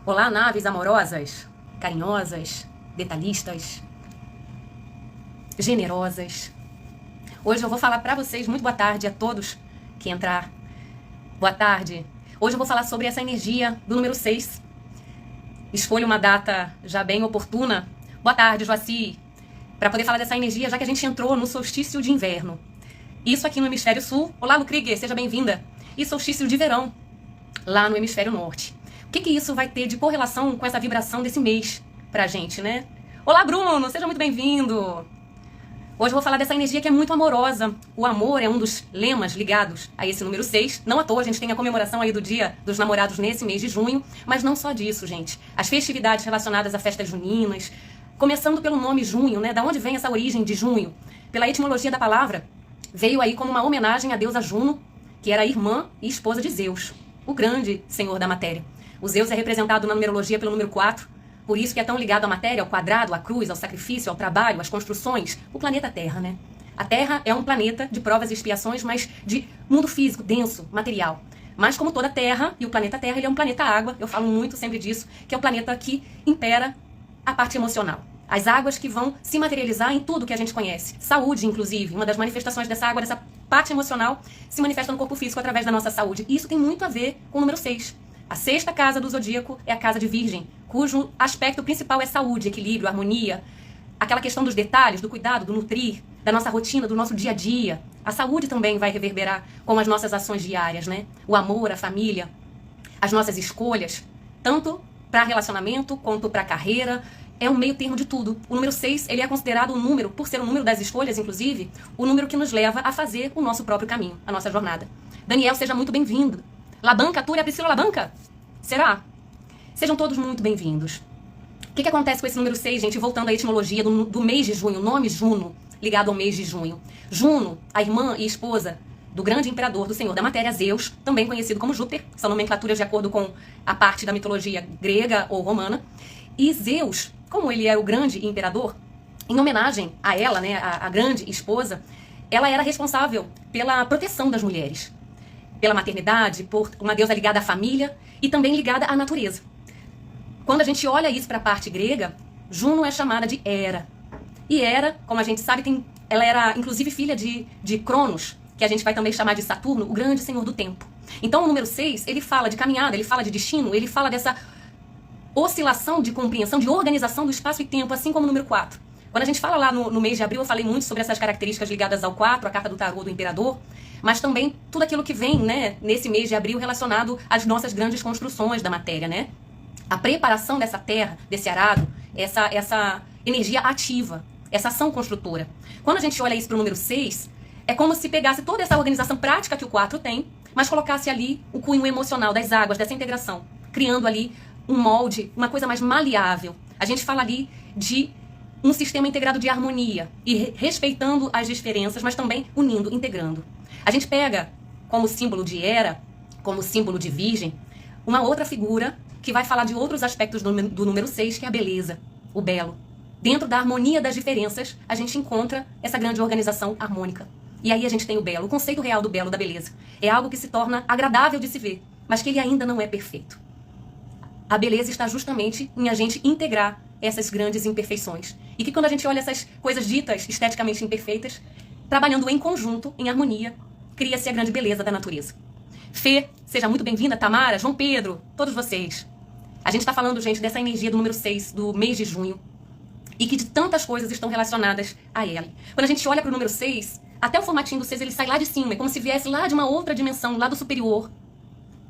Olá, naves amorosas, carinhosas, detalhistas, generosas. Hoje eu vou falar pra vocês, muito boa tarde a todos que entrar. Boa tarde. Hoje eu vou falar sobre essa energia do número 6. Escolho uma data já bem oportuna. Boa tarde, Joaci. Para poder falar dessa energia, já que a gente entrou no solstício de inverno. Isso aqui no hemisfério sul. Olá, Lukrieger, seja bem-vinda. E solstício de verão, lá no hemisfério norte. O que isso vai ter de correlação com essa vibração desse mês pra gente, né? Olá, Bruno, seja muito bem-vindo. Hoje eu vou falar dessa energia que é muito amorosa. O amor é um dos lemas ligados a esse número 6. Não à toa, a gente tem a comemoração aí do Dia dos Namorados nesse mês de junho. Mas não só disso, gente. As festividades relacionadas a festas juninas. Começando pelo nome junho, né? Da onde vem essa origem de junho? Pela etimologia da palavra, veio aí como uma homenagem à deusa Juno, que era irmã e esposa de Zeus, o grande senhor da matéria. O Zeus é representado na numerologia pelo número 4, por isso que é tão ligado à matéria, ao quadrado, à cruz, ao sacrifício, ao trabalho, às construções. O planeta Terra, né? A Terra é um planeta de provas e expiações, mas de mundo físico, denso, material. Mas como toda Terra, e o planeta Terra, ele é um planeta água, eu falo muito sempre disso, que é o planeta que impera a parte emocional. As águas que vão se materializar em tudo que a gente conhece. Saúde, inclusive, uma das manifestações dessa água, dessa parte emocional, se manifesta no corpo físico através da nossa saúde. E isso tem muito a ver com o número 6. A 6ª casa do zodíaco é a casa de Virgem, cujo aspecto principal é saúde, equilíbrio, harmonia, aquela questão dos detalhes, do cuidado, do nutrir, da nossa rotina, do nosso dia a dia. A saúde também vai reverberar com as nossas ações diárias, né? O amor, a família, as nossas escolhas, tanto para relacionamento quanto para carreira. É um meio termo de tudo. O número 6, ele é considerado um número, por ser o número das escolhas, inclusive, o número que nos leva a fazer o nosso próprio caminho, a nossa jornada. Daniel, seja muito bem-vindo. Labanca, Túria, Priscila Labanca? Será? Sejam todos muito bem-vindos. O que acontece com esse número 6, gente? Voltando à etimologia do mês de junho, o nome Juno, ligado ao mês de junho. Juno, a irmã e esposa do grande imperador do senhor da matéria, Zeus, também conhecido como Júpiter, são nomenclaturas de acordo com a parte da mitologia grega ou romana. E Zeus, como ele era o grande imperador, em homenagem a ela, né, a grande esposa, ela era responsável pela proteção das mulheres, pela maternidade, por uma deusa ligada à família e também ligada à natureza. Quando a gente olha isso para a parte grega, Juno é chamada de Hera. E Hera, como a gente sabe, ela era inclusive filha de Cronos, que a gente vai também chamar de Saturno, o grande senhor do tempo. Então o número 6, ele fala de caminhada, ele fala de destino, ele fala dessa oscilação de compreensão, de organização do espaço e tempo, assim como o número 4. Quando a gente fala lá no mês de abril, eu falei muito sobre essas características ligadas ao 4, a carta do tarô do imperador, mas também tudo aquilo que vem, né, nesse mês de abril relacionado às nossas grandes construções da matéria, né? A preparação dessa terra, desse arado, essa energia ativa, essa ação construtora. Quando a gente olha isso para o número 6, é como se pegasse toda essa organização prática que o 4 tem, mas colocasse ali o cunho emocional das águas, dessa integração, criando ali um molde, uma coisa mais maleável. A gente fala ali de um sistema integrado de harmonia e respeitando as diferenças, mas também unindo, integrando. A gente pega como símbolo de Hera, como símbolo de Virgem, uma outra figura que vai falar de outros aspectos do número 6, que é a beleza, o belo. Dentro da harmonia das diferenças, a gente encontra essa grande organização harmônica. E aí a gente tem o belo, o conceito real do belo, da beleza. É algo que se torna agradável de se ver, mas que ele ainda não é perfeito. A beleza está justamente em a gente integrar essas grandes imperfeições. E que quando a gente olha essas coisas ditas esteticamente imperfeitas, trabalhando em conjunto, em harmonia, cria-se a grande beleza da natureza. Fê, seja muito bem-vinda. Tamara, João Pedro, todos vocês. A gente está falando, gente, dessa energia do número 6, do mês de junho, e que de tantas coisas estão relacionadas a ele. Quando a gente olha para o número 6, até o formatinho do 6, ele sai lá de cima, é como se viesse lá de uma outra dimensão, lá do superior.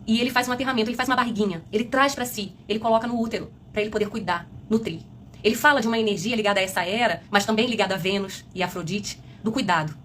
E ele faz um aterramento, ele faz uma barriguinha, ele traz para si, ele coloca no útero, para ele poder cuidar, nutrir. Ele fala de uma energia ligada a essa era, mas também ligada a Vênus e a Afrodite, do cuidado.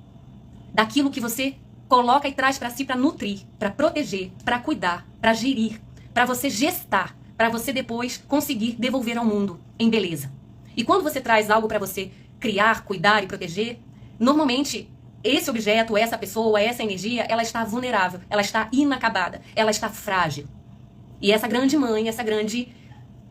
Daquilo que você coloca e traz para si para nutrir, para proteger, para cuidar, para gerir, para você gestar, para você depois conseguir devolver ao mundo em beleza. E quando você traz algo para você criar, cuidar e proteger, normalmente esse objeto, essa pessoa, essa energia, ela está vulnerável, ela está inacabada, ela está frágil. E essa grande mãe, essa grande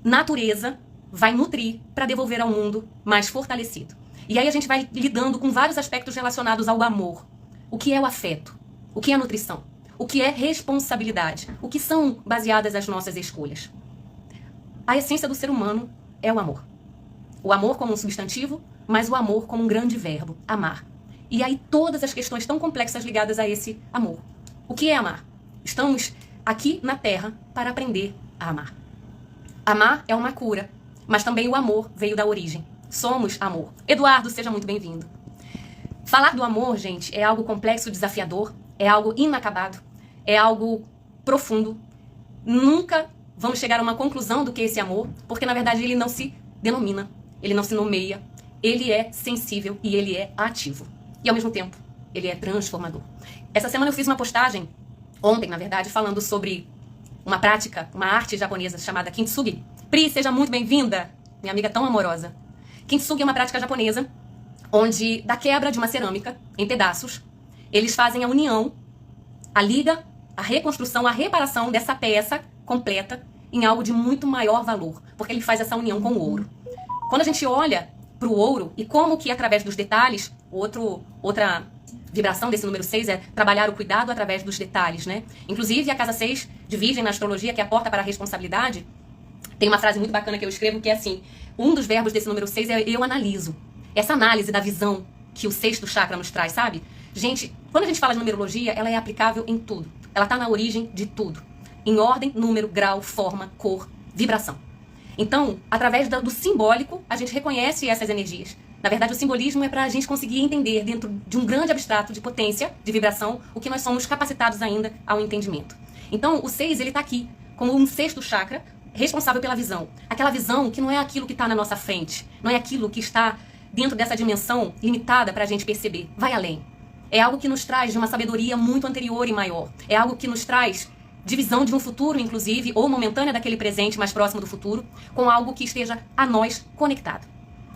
natureza vai nutrir para devolver ao mundo mais fortalecido. E aí a gente vai lidando com vários aspectos relacionados ao amor. O que é o afeto? O que é a nutrição? O que é responsabilidade? O que são baseadas as nossas escolhas? a essência do ser humano é o amor. O amor como um substantivo, mas o amor como um grande verbo, amar. E aí todas as questões tão complexas ligadas a esse amor. O que é amar? Estamos aqui na Terra para aprender a amar. Amar é uma cura, mas também o amor veio da origem. Somos amor. Eduardo, seja muito bem-vindo. Falar do amor, gente, é algo complexo, desafiador, é algo inacabado, é algo profundo. Nunca vamos chegar a uma conclusão do que é esse amor, porque na verdade ele não se denomina, ele não se nomeia, ele é sensível e ele é ativo. E ao mesmo tempo, ele é transformador. Essa semana eu fiz uma postagem, ontem na verdade, falando sobre uma prática, uma arte japonesa chamada Kintsugi. Pri, seja muito bem-vinda, minha amiga tão amorosa. Kintsugi é uma prática japonesa onde, da quebra de uma cerâmica em pedaços, eles fazem a união, a liga, a reconstrução, a reparação dessa peça completa em algo de muito maior valor, porque ele faz essa união com o ouro. Quando a gente olha para o ouro e como que através dos detalhes, outra vibração desse número 6 é trabalhar o cuidado através dos detalhes, né? Inclusive a casa 6 de Virgem na astrologia, que é a porta para a responsabilidade, tem uma frase muito bacana que eu escrevo que é assim, um dos verbos desse número 6 é eu analiso. Essa análise da visão que o sexto chakra nos traz, sabe? Gente, quando a gente fala de numerologia, ela é aplicável em tudo. Ela está na origem de tudo. Em ordem, número, grau, forma, cor, vibração. Então, através do simbólico, a gente reconhece essas energias. Na verdade, o simbolismo é para a gente conseguir entender, dentro de um grande abstrato de potência, de vibração, o que nós somos capacitados ainda ao entendimento. Então, o 6, ele está aqui, como um sexto chakra, responsável pela visão. Aquela visão que não é aquilo que está na nossa frente, não é aquilo que está dentro dessa dimensão limitada para a gente perceber. Vai além. É algo que nos traz de uma sabedoria muito anterior e maior. É algo que nos traz de visão de um futuro, inclusive, ou momentânea daquele presente mais próximo do futuro, com algo que esteja a nós conectado.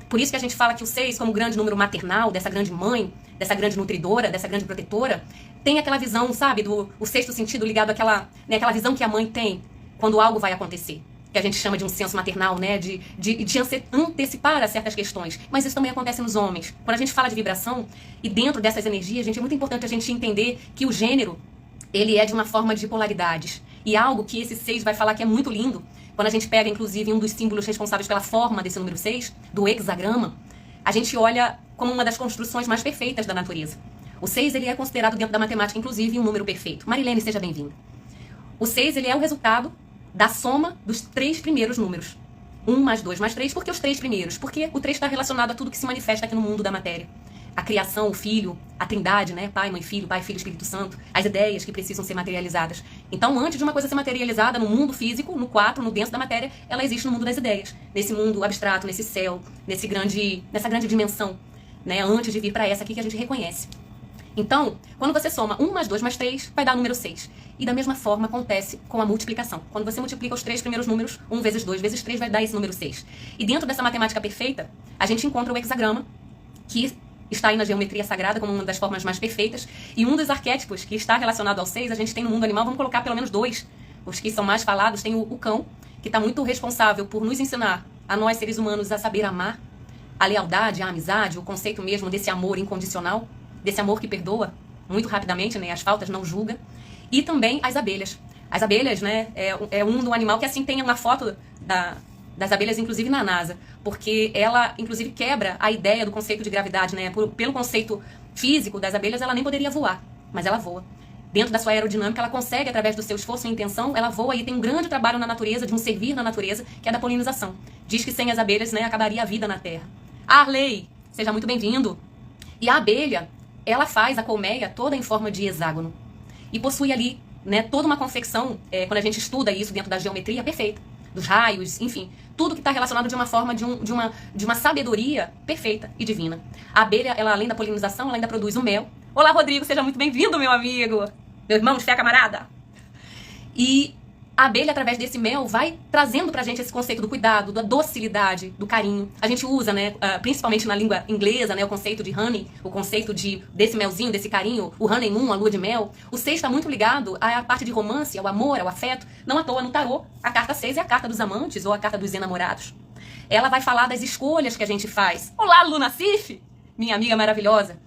Por isso que a gente fala que o 6, como grande número maternal, dessa grande mãe, dessa grande nutridora, dessa grande protetora, tem aquela visão, sabe, o sexto sentido ligado àquela, né, aquela visão que a mãe tem quando algo vai acontecer. Que a gente chama de um senso maternal, né, de antecipar a certas questões. Mas isso também acontece nos homens. Quando a gente fala de vibração, e dentro dessas energias, gente, é muito importante a gente entender que o gênero, ele é de uma forma de polaridades. E algo que esse 6 vai falar que é muito lindo, quando a gente pega, inclusive, um dos símbolos responsáveis pela forma desse número 6, do hexagrama, a gente olha como uma das construções mais perfeitas da natureza. O 6, ele é considerado dentro da matemática, inclusive, um número perfeito. Marilene, seja bem-vinda. O 6, ele é o resultado da soma dos 3 primeiros números. 1 mais 2 mais 3, por que os 3 primeiros? Porque o 3 está relacionado a tudo que se manifesta aqui no mundo da matéria. A criação, o filho, a trindade, né? Pai, mãe, filho, Espírito Santo, as ideias que precisam ser materializadas. Então, antes de uma coisa ser materializada no mundo físico, no 4, no denso da matéria, ela existe no mundo das ideias. Nesse mundo abstrato, nesse céu, nessa grande dimensão, né? Antes de vir para essa aqui que a gente reconhece. Então, quando você soma 1 mais 2 mais 3, vai dar o número 6. E da mesma forma acontece com a multiplicação. Quando você multiplica os 3 primeiros números, 1 vezes 2 vezes 3 vai dar esse número 6. E dentro dessa matemática perfeita, a gente encontra o hexagrama, que está aí na geometria sagrada como uma das formas mais perfeitas. E um dos arquétipos que está relacionado ao 6, a gente tem no mundo animal, vamos colocar pelo menos 2. Os que são mais falados, tem o cão, que está muito responsável por nos ensinar, a nós seres humanos, a saber amar, a lealdade, a amizade, o conceito mesmo desse amor incondicional, desse amor que perdoa muito rapidamente, né, as faltas, não julga. E também as abelhas. As abelhas, né, é um do animal que assim tem uma foto das abelhas, inclusive na NASA, porque ela, inclusive, quebra a ideia do conceito de gravidade, né? Pelo conceito físico das abelhas, ela nem poderia voar, mas ela voa. Dentro da sua aerodinâmica, ela consegue, através do seu esforço e intenção, ela voa e tem um grande trabalho na natureza, de um servir na natureza, que é da polinização. Diz que sem as abelhas, né, acabaria a vida na Terra. Arley, seja muito bem-vindo. E a abelha, ela faz a colmeia toda em forma de hexágono. E possui ali, né, toda uma confecção, quando a gente estuda isso dentro da geometria, perfeita. Dos raios, enfim, tudo que está relacionado de uma forma, de uma sabedoria perfeita e divina. A abelha, ela, além da polinização, ela ainda produz o mel. Olá, Rodrigo, seja muito bem-vindo, meu amigo. Meu irmão de fé, camarada. E a abelha, através desse mel, vai trazendo pra gente esse conceito do cuidado, da docilidade, do carinho. A gente usa, né, principalmente na língua inglesa, né, o conceito de honey, o conceito desse melzinho, desse carinho, o honeymoon, a lua de mel. O 6 está muito ligado à parte de romance, ao amor, ao afeto. Não à toa, no tarô, a carta 6 é a carta dos amantes ou a carta dos enamorados. Ela vai falar das escolhas que a gente faz. Olá, Luna Cif, minha amiga maravilhosa.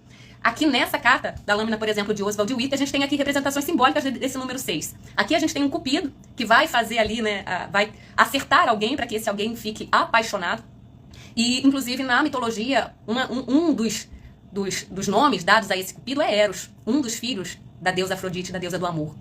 Aqui nessa carta da lâmina, por exemplo, de Oswald de Witt, a gente tem aqui representações simbólicas desse número 6. Aqui a gente tem um cupido que vai fazer ali, né, vai acertar alguém para que esse alguém fique apaixonado. E, inclusive, na mitologia, um dos nomes dados a esse cupido é Eros, um dos filhos da deusa Afrodite, da deusa do amor.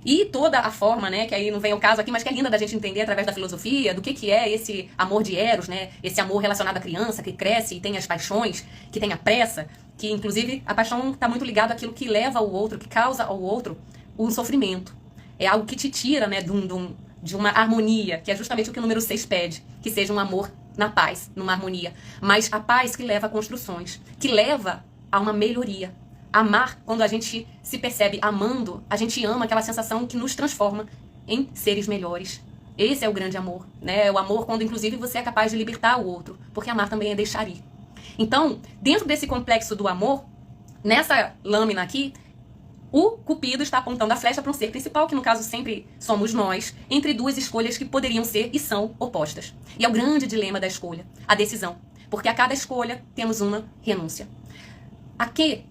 E toda a forma, né, que aí não vem ao caso aqui, mas que é linda da gente entender através da filosofia, do que é esse amor de Eros, né, esse amor relacionado à criança que cresce e tem as paixões, que tem a pressa, que inclusive a paixão está muito ligada àquilo que leva ao outro, que causa ao outro um sofrimento. É algo que te tira, né, de uma harmonia, que é justamente o que o número 6 pede, que seja um amor na paz, numa harmonia. Mas a paz que leva a construções, que leva a uma melhoria. Amar, quando a gente se percebe amando, a gente ama aquela sensação que nos transforma em seres melhores. Esse é o grande amor, né? É o amor quando, inclusive, você é capaz de libertar o outro, porque amar também é deixar ir. Então, dentro desse complexo do amor, nessa lâmina aqui, o Cupido está apontando a flecha para um ser principal, que no caso sempre somos nós, entre duas escolhas que poderiam ser e são opostas. E é o grande dilema da escolha, a decisão. Porque a cada escolha temos uma renúncia. A que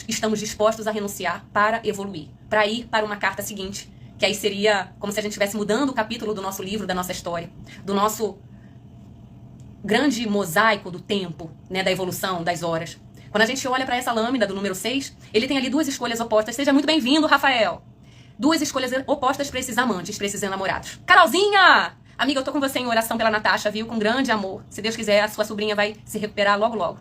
estamos dispostos a renunciar para evoluir, para ir para uma carta seguinte, que aí seria como se a gente estivesse mudando o capítulo do nosso livro, da nossa história, do nosso grande mosaico do tempo, né, da evolução, das horas. Quando a gente olha para essa lâmina do número 6, ele tem ali duas escolhas opostas. Seja muito bem-vindo, Rafael. Duas escolhas opostas para esses amantes, para esses enamorados. Carolzinha! Amiga, eu tô com você em oração pela Natasha, viu? Com grande amor. Se Deus quiser, a sua sobrinha vai se recuperar logo, logo.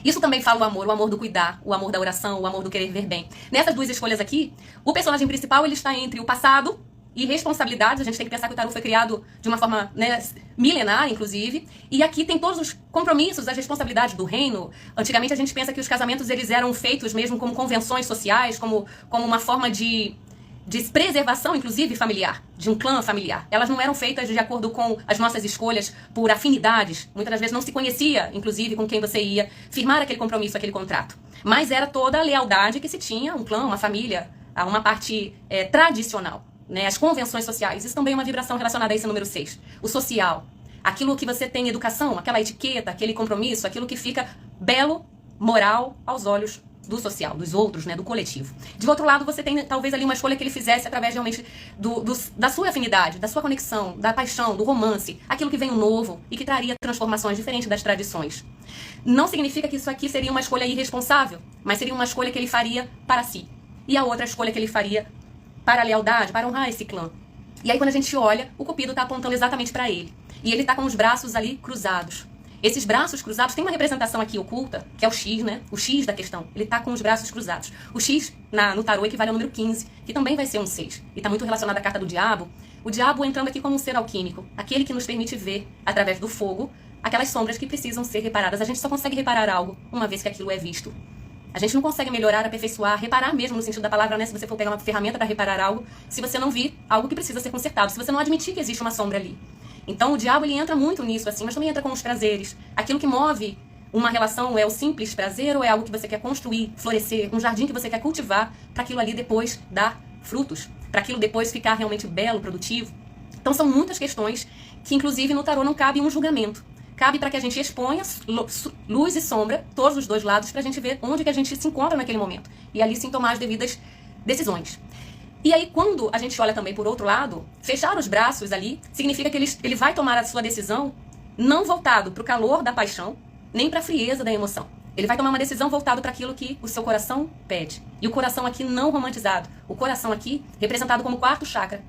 Isso também fala o amor do cuidar, o amor da oração, o amor do querer ver bem. Nessas duas escolhas aqui, o personagem principal ele está entre o passado e responsabilidades. A gente tem que pensar que o tarô foi criado de uma forma, né, milenar, inclusive. E aqui tem todos os compromissos, as responsabilidades do reino. Antigamente a gente pensa que os casamentos eles eram feitos mesmo como convenções sociais, como uma forma de preservação, inclusive, familiar, de um clã familiar. Elas não eram feitas de acordo com as nossas escolhas por afinidades. Muitas das vezes não se conhecia, inclusive, com quem você ia firmar aquele compromisso, aquele contrato. Mas era toda a lealdade que se tinha, um clã, uma família, a uma parte tradicional, né? As convenções sociais. Isso também é uma vibração relacionada a esse número 6. O social. Aquilo que você tem em educação, aquela etiqueta, aquele compromisso, aquilo que fica belo, moral, aos olhos do social, dos outros, né, do coletivo. De outro lado, você tem talvez ali uma escolha que ele fizesse através realmente da sua afinidade, da sua conexão, da paixão, do romance, aquilo que vem o novo e que traria transformações diferentes das tradições. Não significa que isso aqui seria uma escolha irresponsável, mas seria uma escolha que ele faria para si. E a outra escolha que ele faria para a lealdade, para honrar esse clã. E aí quando a gente olha, o Cupido está apontando exatamente para ele. E ele está com os braços ali cruzados. Esses braços cruzados, tem uma representação aqui oculta, que é o X, né? O X da questão. Ele tá com os braços cruzados. O X no tarô equivale ao número 15, que também vai ser um 6. E tá muito relacionado à carta do diabo. O diabo entrando aqui como um ser alquímico. Aquele que nos permite ver, através do fogo, aquelas sombras que precisam ser reparadas. A gente só consegue reparar algo uma vez que aquilo é visto. A gente não consegue melhorar, aperfeiçoar, reparar mesmo no sentido da palavra, né? Se você for pegar uma ferramenta para reparar algo, se você não vir algo que precisa ser consertado, se você não admitir que existe uma sombra ali. Então o diabo ele entra muito nisso, assim, mas também entra com os prazeres. Aquilo que move uma relação é o simples prazer ou é algo que você quer construir, florescer, um jardim que você quer cultivar para aquilo ali depois dar frutos, para aquilo depois ficar realmente belo, produtivo. Então são muitas questões que inclusive no tarô não cabe um julgamento. Cabe para que a gente exponha luz e sombra, todos os dois lados, para a gente ver onde que a gente se encontra naquele momento. E ali sim tomar as devidas decisões. E aí, quando a gente olha também por outro lado, fechar os braços ali significa que ele vai tomar a sua decisão não voltado para o calor da paixão, nem para a frieza da emoção. Ele vai tomar uma decisão voltado para aquilo que o seu coração pede. E o coração aqui não romantizado. O coração aqui representado como quarto chakra.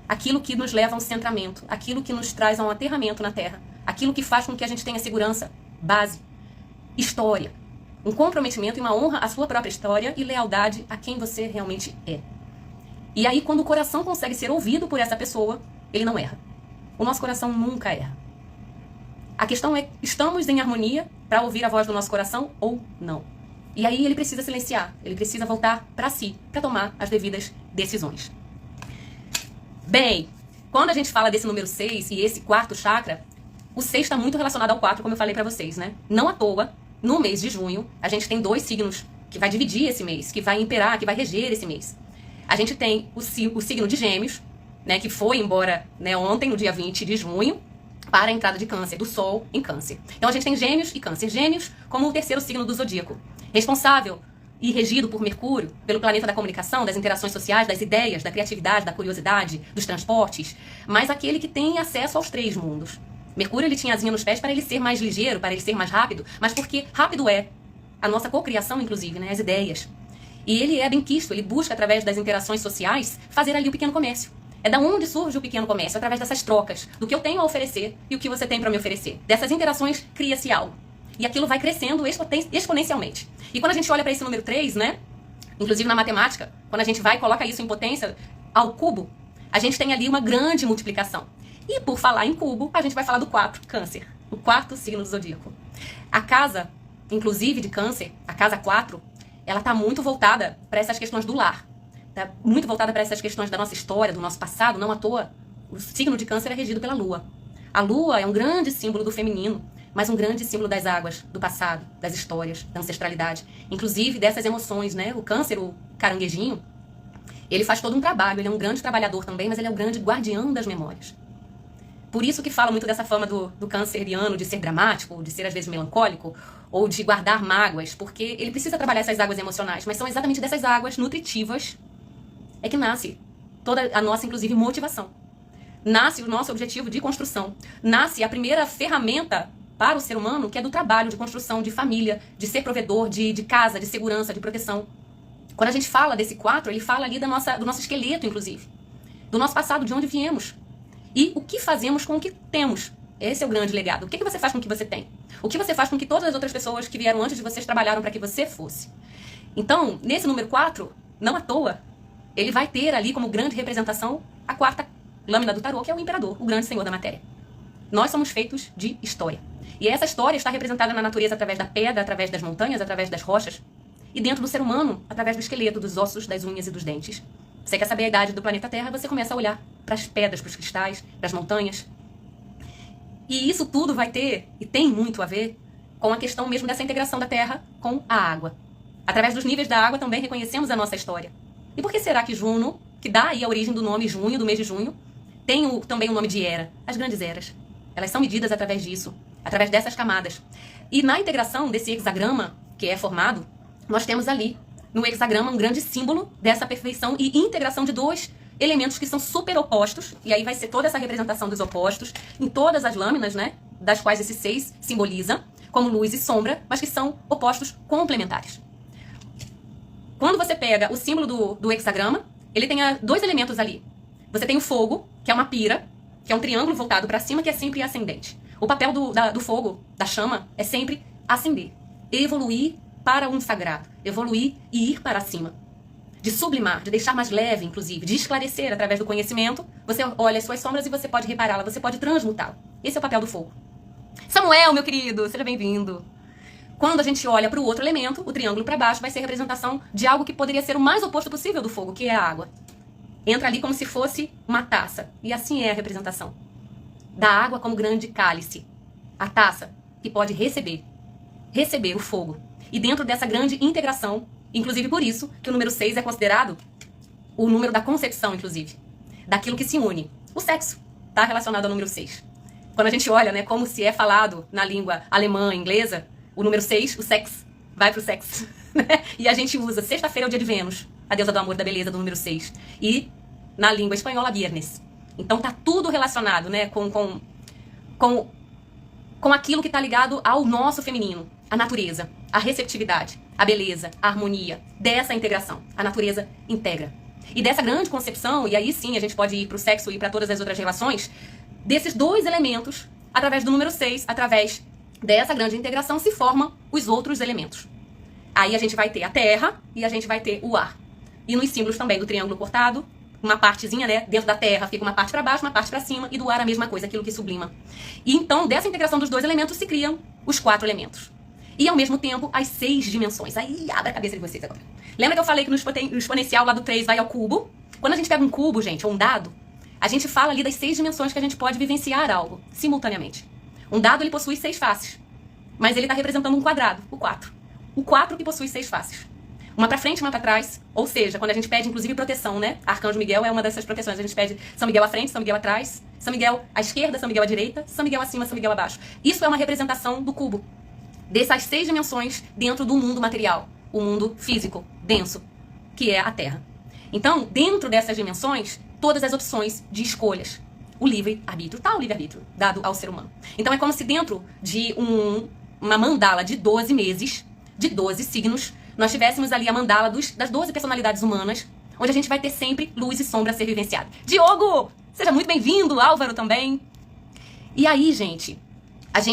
Aquilo que nos leva a um centramento. Aquilo que nos traz a um aterramento na terra. Aquilo que faz com que a gente tenha segurança, base, história. Um comprometimento e uma honra à sua própria história e lealdade a quem você realmente é. E aí, quando o coração consegue ser ouvido por essa pessoa, ele não erra. O nosso coração nunca erra. A questão é, estamos em harmonia para ouvir a voz do nosso coração ou não? E aí ele precisa silenciar, ele precisa voltar para si, para tomar as devidas decisões. Bem, quando a gente fala desse número 6 e esse quarto chakra, o 6 está muito relacionado ao 4, como eu falei para vocês, né? Não à toa, no mês de junho, a gente tem 2 signos que vai dividir esse mês, que vai imperar, que vai reger esse mês. A gente tem o signo de Gêmeos, né, que foi embora, né, ontem, no dia 20 de junho, para a entrada de Câncer, do Sol em Câncer. Então a gente tem Gêmeos e Câncer. Gêmeos como o terceiro signo do zodíaco. responsável e regido por Mercúrio, pelo planeta da comunicação, das interações sociais, das ideias, da criatividade, da curiosidade, dos transportes, mas aquele que tem acesso aos 3 mundos. Mercúrio, ele tinha asinha nos pés para ele ser mais ligeiro, para ele ser mais rápido, mas porque rápido é a nossa cocriação, inclusive, né, as ideias. E ele é benquisto, ele busca, através das interações sociais, fazer ali o pequeno comércio. É da onde surge o pequeno comércio, através dessas trocas, do que eu tenho a oferecer e o que você tem para me oferecer. Dessas interações cria-se algo. E aquilo vai crescendo exponencialmente. E quando a gente olha para esse número 3, né, inclusive na matemática, quando a gente vai e coloca isso em potência ao cubo, a gente tem ali uma grande multiplicação. E por falar em cubo, a gente vai falar do 4, Câncer, o 4º signo do zodíaco. A casa, inclusive de Câncer, a casa 4, ela está muito voltada para essas questões do lar. Está muito voltada para essas questões da nossa história, do nosso passado, não à toa. O signo de Câncer é regido pela Lua. A Lua é um grande símbolo do feminino, mas um grande símbolo das águas, do passado, das histórias, da ancestralidade. Inclusive dessas emoções, né? O Câncer, o caranguejinho, ele faz todo um trabalho, ele é um grande trabalhador também, mas ele é o grande guardião das memórias. Por isso que fala muito dessa fama do canceriano de ser dramático, de ser às vezes melancólico, ou de guardar mágoas, porque ele precisa trabalhar essas águas emocionais, mas são exatamente dessas águas nutritivas é que nasce toda a nossa, inclusive, motivação. Nasce o nosso objetivo de construção. Nasce a primeira ferramenta para o ser humano, que é do trabalho, de construção, de família, de ser provedor, de casa, de segurança, de proteção. Quando a gente fala desse 4, ele fala ali do nosso esqueleto, inclusive. Do nosso passado, de onde viemos. E o que fazemos com o que temos. Esse é o grande legado. O que você faz com o que você tem? O que você faz com que todas as outras pessoas que vieram antes de vocês trabalharam para que você fosse? Então, nesse número 4, não à toa, ele vai ter ali como grande representação a 4ª lâmina do tarô, que é o imperador, o grande senhor da matéria. Nós somos feitos de história. E essa história está representada na natureza através da pedra, através das montanhas, através das rochas. E dentro do ser humano, através do esqueleto, dos ossos, das unhas e dos dentes. Você quer saber a idade do planeta Terra, você começa a olhar para as pedras, para os cristais, para as montanhas. E isso tudo vai ter, e tem muito a ver, com a questão mesmo dessa integração da Terra com a água. Através dos níveis da água também reconhecemos a nossa história. E por que será que Juno, que dá aí a origem do nome junho, do mês de junho, tem também o nome de era? As grandes eras. Elas são medidas através disso, através dessas camadas. E na integração desse hexagrama que é formado, nós temos ali, no hexagrama, um grande símbolo dessa perfeição e integração de 2 elementos que são super opostos, e aí vai ser toda essa representação dos opostos em todas as lâminas, né, das quais esse 6 simboliza, como luz e sombra, mas que são opostos complementares. Quando você pega o símbolo do hexagrama, ele tem 2 elementos ali. Você tem o fogo, que é uma pira, que é um triângulo voltado para cima, que é sempre ascendente. O papel do fogo, da chama, é sempre ascender, evoluir para um sagrado, evoluir e ir para cima. De sublimar, de deixar mais leve, inclusive, de esclarecer através do conhecimento. Você olha as suas sombras e você pode repará-la, você pode transmutá-la. Esse é o papel do fogo. Samuel, meu querido, seja bem-vindo. Quando a gente olha para o outro elemento, o triângulo para baixo vai ser a representação de algo que poderia ser o mais oposto possível do fogo, que é a água. Entra ali como se fosse uma taça. E assim é a representação. Da água como grande cálice. A taça que pode receber o fogo. E dentro dessa grande integração, inclusive por isso que o número 6 é considerado o número da concepção, inclusive. Daquilo que se une. O sexo está relacionado ao número 6. Quando a gente olha, né, como se é falado na língua alemã, inglesa, o número 6, o sex, vai pro sexo. E a gente usa, sexta-feira é o dia de Vênus, a deusa do amor e da beleza do número 6. E na língua espanhola, viernes. Então tá tudo relacionado, né, com aquilo que está ligado ao nosso feminino, a natureza, a receptividade, a beleza, a harmonia, dessa integração. A natureza integra. E dessa grande concepção, e aí sim a gente pode ir para o sexo e para todas as outras relações, desses 2 elementos, através do número 6, através dessa grande integração, se formam os outros elementos. Aí a gente vai ter a terra e a gente vai ter o ar. E nos símbolos também do triângulo cortado, uma partezinha, né, dentro da terra fica uma parte para baixo, uma parte para cima, e do ar a mesma coisa, aquilo que sublima. E então, dessa integração dos 2 elementos, se criam os 4 elementos. E, ao mesmo tempo, as 6 dimensões. Aí, abre a cabeça de vocês agora. Lembra que eu falei que no exponencial lá do 3 vai ao cubo? Quando a gente pega um cubo, gente, ou um dado, a gente fala ali das 6 dimensões que a gente pode vivenciar algo, simultaneamente. Um dado, ele possui 6 faces. Mas ele está representando um quadrado, o 4. O 4 que possui 6 faces. Uma para frente, uma para trás. Ou seja, quando a gente pede, inclusive, proteção, né? Arcanjo Miguel é uma dessas proteções. A gente pede São Miguel à frente, São Miguel atrás, São Miguel à esquerda, São Miguel à direita, São Miguel acima, São Miguel abaixo. Isso é uma representação do cubo. dessas 6 dimensões dentro do mundo material, o mundo físico, denso, que é a Terra. Então, dentro dessas dimensões, todas as opções de escolhas. O livre-arbítrio, tá o livre-arbítrio dado ao ser humano. Então é como se dentro de uma mandala de 12 meses, de 12 signos, nós tivéssemos ali a mandala das 12 personalidades humanas, onde a gente vai ter sempre luz e sombra a ser vivenciada. Diogo, seja muito bem-vindo, Álvaro também. E aí, gente,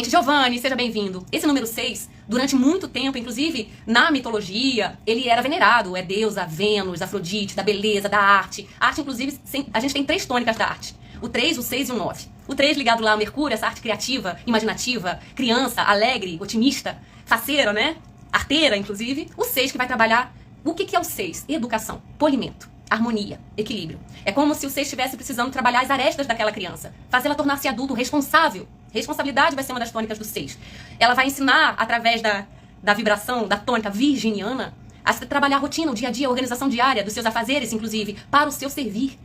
Giovanni, seja bem-vindo. Esse número 6, durante muito tempo, inclusive na mitologia, ele era venerado. É deusa Vênus, Afrodite, da beleza, da arte. A arte, inclusive, a gente tem 3 tônicas da arte. O 3, o 6 e o 9. O 3 ligado lá ao Mercúrio, essa arte criativa, imaginativa, criança, alegre, otimista, faceira, né? Arteira, inclusive. O 6 que vai trabalhar... O que é o 6? Educação, polimento, harmonia, equilíbrio. É como se o 6 estivesse precisando trabalhar as arestas daquela criança. Fazê-la tornar-se adulto, responsável. Responsabilidade vai ser uma das tônicas do 6. Ela vai ensinar, através da vibração, da tônica virginiana, a trabalhar a rotina, o dia a dia, a organização diária dos seus afazeres, inclusive, para o seu servir.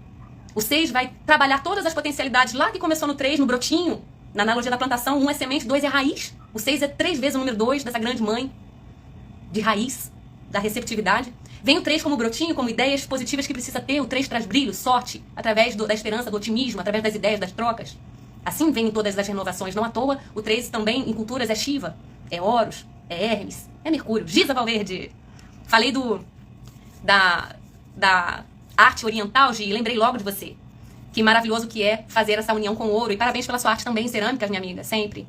O 6 vai trabalhar todas as potencialidades lá que começou no 3, no brotinho, na analogia da plantação. 1 é semente, 2 é raiz. O 6 é 3 vezes o número 2 dessa grande mãe de raiz, da receptividade. Vem o 3 como brotinho, como ideias positivas que precisa ter. O 3 traz brilho, sorte, através da esperança, do otimismo, através das ideias, das trocas. Assim vem em todas as renovações. Não à toa, o 3 também, em culturas, é Shiva, é Horus, é Hermes, é Mercúrio. Giza Valverde. Falei da arte oriental, Gi, lembrei logo de você. Que maravilhoso que é fazer essa união com o ouro. E parabéns pela sua arte também, cerâmicas, minha amiga, sempre.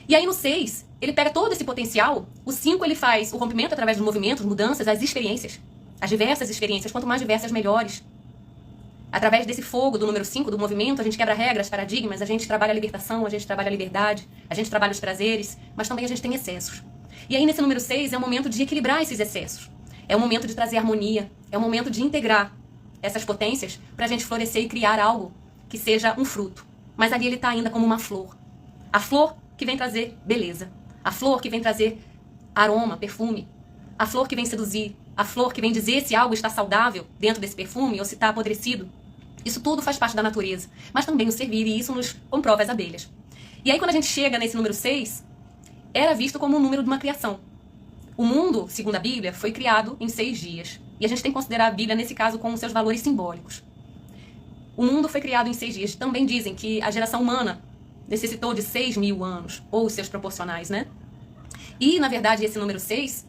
E aí no 6, ele pega todo esse potencial. O 5, ele faz o rompimento através dos movimentos, mudanças, as experiências. As diversas experiências. Quanto mais diversas, melhores. Através desse fogo do número 5, do movimento, a gente quebra regras, paradigmas, a gente trabalha a libertação, a gente trabalha a liberdade, a gente trabalha os prazeres, mas também a gente tem excessos. E aí nesse número 6 é o momento de equilibrar esses excessos. É o momento de trazer harmonia, é o momento de integrar essas potências para a gente florescer e criar algo que seja um fruto. Mas ali ele está ainda como uma flor. A flor que vem trazer beleza. A flor que vem trazer aroma, perfume. A flor que vem seduzir. A flor que vem dizer se algo está saudável dentro desse perfume ou se está apodrecido. Isso tudo faz parte da natureza. Mas também o servir, e isso nos comprova as abelhas. E aí quando a gente chega nesse número 6, era visto como o número de uma criação. O mundo, segundo a Bíblia, foi criado em 6 dias. E a gente tem que considerar a Bíblia, nesse caso, com os seus valores simbólicos. O mundo foi criado em 6 dias. Também dizem que a geração humana necessitou de 6.000 anos, ou os seus proporcionais, né? E, na verdade, esse número 6,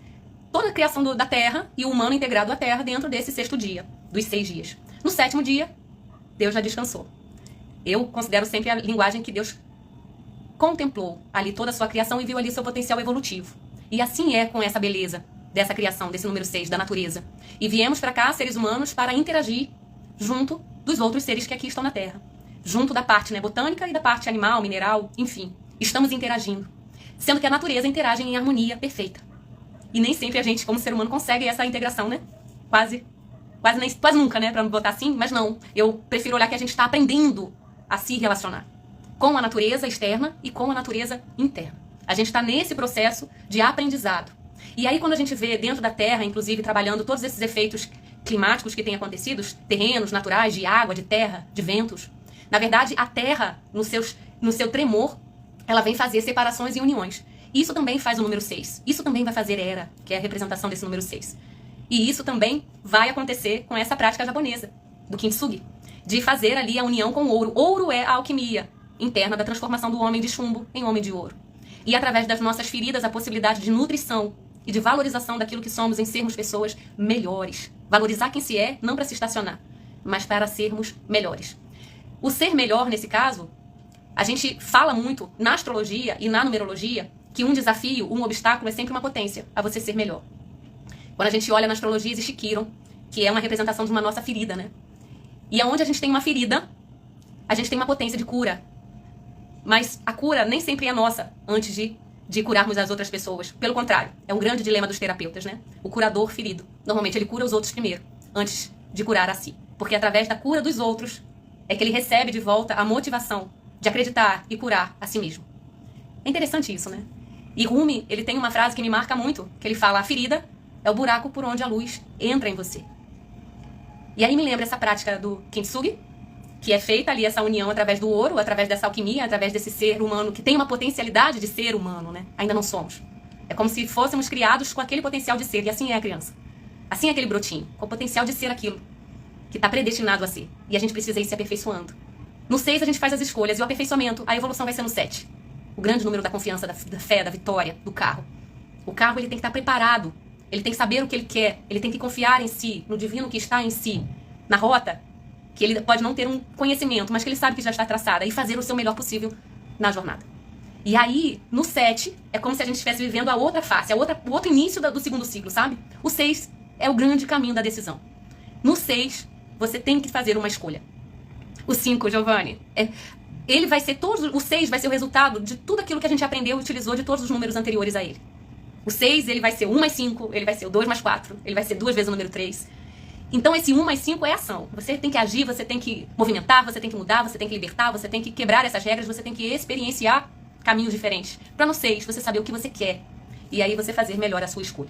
toda a criação da Terra e o humano integrado à Terra dentro desse 6º dia, dos 6 dias. No 7º dia, Deus já descansou. Eu considero sempre a linguagem que Deus contemplou ali toda a sua criação e viu ali seu potencial evolutivo. E assim é com essa beleza dessa criação, desse número 6, da natureza. E viemos para cá, seres humanos, para interagir junto dos outros seres que aqui estão na Terra. Junto da parte, né, botânica e da parte animal, mineral, enfim. Estamos interagindo. Sendo que a natureza interage em harmonia perfeita. E nem sempre a gente, como ser humano, consegue essa integração, né? Quase nunca, né, para botar assim. Mas não, eu prefiro olhar que a gente está aprendendo a se relacionar com a natureza externa e com a natureza interna. A gente está nesse processo de aprendizado. E aí quando a gente vê dentro da Terra, inclusive, trabalhando todos esses efeitos climáticos que têm acontecido, terrenos naturais, de água, de terra, de ventos, na verdade, a Terra, no seu tremor, ela vem fazer separações e uniões. Isso também faz o número 6. Isso também vai fazer Era, que é a representação desse número 6. E isso também vai acontecer com essa prática japonesa, do Kintsugi, de fazer ali a união com o ouro. Ouro é a alquimia interna da transformação do homem de chumbo em homem de ouro. E através das nossas feridas, a possibilidade de nutrição e de valorização daquilo que somos em sermos pessoas melhores. Valorizar quem se é, não para se estacionar, mas para sermos melhores. O ser melhor, nesse caso, a gente fala muito na astrologia e na numerologia que um desafio, um obstáculo é sempre uma potência a você ser melhor. Quando a gente olha na astrologia, existe Quiron, que é uma representação de uma nossa ferida, né? E aonde a gente tem uma ferida, a gente tem uma potência de cura. Mas a cura nem sempre é nossa antes de curarmos as outras pessoas. Pelo contrário, é um grande dilema dos terapeutas, né? O curador ferido. Normalmente ele cura os outros primeiro, antes de curar a si. Porque através da cura dos outros é que ele recebe de volta a motivação de acreditar e curar a si mesmo. É interessante isso, né? E Rumi, ele tem uma frase que me marca muito, que ele fala: a ferida é o buraco por onde a luz entra em você. E aí me lembra essa prática do Kintsugi, que é feita ali essa união através do ouro, através dessa alquimia, através desse ser humano que tem uma potencialidade de ser humano, né? Ainda não somos. É como se fôssemos criados com aquele potencial de ser, e assim é a criança. Assim é aquele brotinho, com o potencial de ser aquilo que está predestinado a ser. E a gente precisa ir se aperfeiçoando. No 6 a gente faz as escolhas e o aperfeiçoamento, a evolução vai ser no 7. O grande número da confiança, da fé, da vitória, do carro. O carro ele tem que estar preparado, ele tem que saber o que ele quer, ele tem que confiar em si, no divino que está em si, na rota, que ele pode não ter um conhecimento, mas que ele sabe que já está traçada, e fazer o seu melhor possível na jornada. E aí, no 7, é como se a gente estivesse vivendo a outra face, o outro início do segundo ciclo, sabe? O 6 é o grande caminho da decisão. No 6, você tem que fazer uma escolha. O 5, Giovanni, ele vai ser o 6 vai ser o resultado de tudo aquilo que a gente aprendeu e utilizou de todos os números anteriores a ele. O 6, ele vai ser 1 mais 5, ele vai ser o 2 mais 4, ele vai ser 2 vezes o número 3. Então, esse 1 mais 5 é ação. Você tem que agir, você tem que movimentar, você tem que mudar, você tem que libertar, você tem que quebrar essas regras, você tem que experienciar caminhos diferentes. Para no 6, você saber o que você quer. E aí você fazer melhor a sua escolha.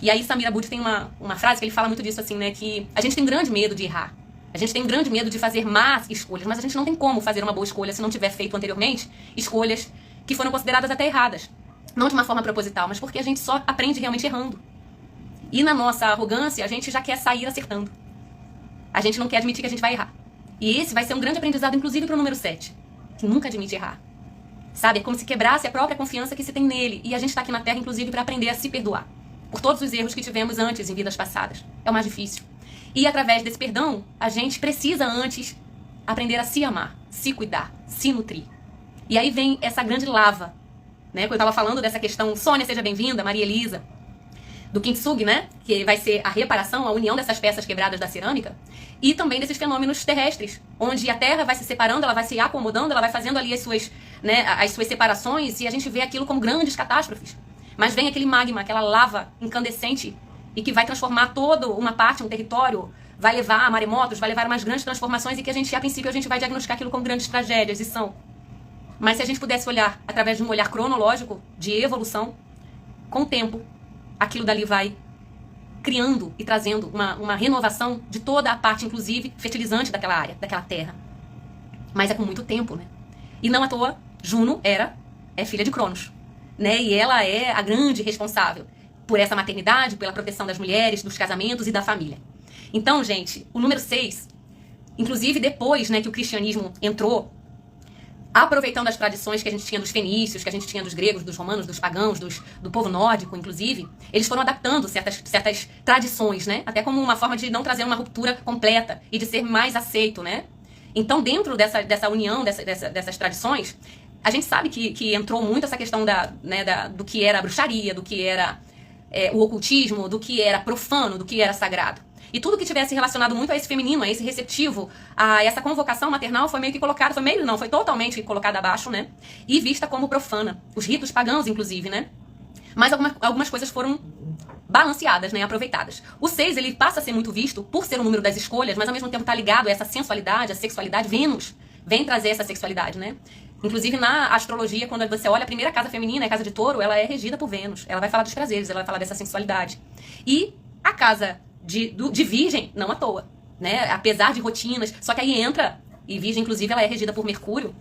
E aí, Samir Abud tem uma frase que ele fala muito disso, assim, né? Que a gente tem grande medo de errar. A gente tem grande medo de fazer más escolhas, mas a gente não tem como fazer uma boa escolha se não tiver feito anteriormente escolhas que foram consideradas até erradas. Não de uma forma proposital, mas porque a gente só aprende realmente errando. E na nossa arrogância, a gente já quer sair acertando. A gente não quer admitir que a gente vai errar. E esse vai ser um grande aprendizado, inclusive, para o número 7, que nunca admite errar. Sabe? É como se quebrasse a própria confiança que se tem nele. E a gente está aqui na Terra, inclusive, para aprender a se perdoar por todos os erros que tivemos antes, em vidas passadas. É o mais difícil. E através desse perdão, a gente precisa antes aprender a se amar, se cuidar, se nutrir. E aí vem essa grande lava, né? Quando eu estava falando dessa questão, Sônia, seja bem-vinda, Maria Elisa, do Kintsugi, né? Que vai ser a reparação, a união dessas peças quebradas da cerâmica, e também desses fenômenos terrestres, onde a Terra vai se separando, ela vai se acomodando, ela vai fazendo ali as suas separações, e a gente vê aquilo como grandes catástrofes. Mas vem aquele magma, aquela lava incandescente, e que vai transformar toda uma parte, um território, vai levar a maremotos, vai levar a umas grandes transformações, e que a princípio, a gente vai diagnosticar aquilo como grandes tragédias, e são. Mas se a gente pudesse olhar através de um olhar cronológico de evolução, com o tempo, aquilo dali vai criando e trazendo uma renovação de toda a parte, inclusive, fertilizante daquela área, daquela terra. Mas é com muito tempo, né? E não à toa, Juno é filha de Cronos, né? E ela é a grande responsável por essa maternidade, pela proteção das mulheres, dos casamentos e da família. Então, gente, o número 6, inclusive depois, né, que o cristianismo entrou, aproveitando as tradições que a gente tinha dos fenícios, que a gente tinha dos gregos, dos romanos, dos pagãos, do povo nórdico, inclusive, eles foram adaptando certas tradições, né? Até como uma forma de não trazer uma ruptura completa e de ser mais aceito, né? Então, dentro dessa união, dessas tradições, a gente sabe que entrou muito essa questão do que era a bruxaria, do que era o ocultismo, do que era profano, do que era sagrado. E tudo que tivesse relacionado muito a esse feminino, a esse receptivo, a essa convocação maternal foi meio que colocado, foi totalmente colocada abaixo, né? E vista como profana. Os ritos pagãos, inclusive, né? Mas algumas coisas foram balanceadas, né? Aproveitadas. O 6, ele passa a ser muito visto por ser o número das escolhas, mas ao mesmo tempo tá ligado a essa sensualidade, a sexualidade. Vênus vem trazer essa sexualidade, né? Inclusive, na astrologia, quando você olha a primeira casa feminina, a casa de touro, ela é regida por Vênus. Ela vai falar dos prazeres, ela vai falar dessa sensualidade. E a casa de Virgem, não à toa, né? Apesar de rotinas, só que aí entra, e Virgem, inclusive, ela é regida por Mercúrio,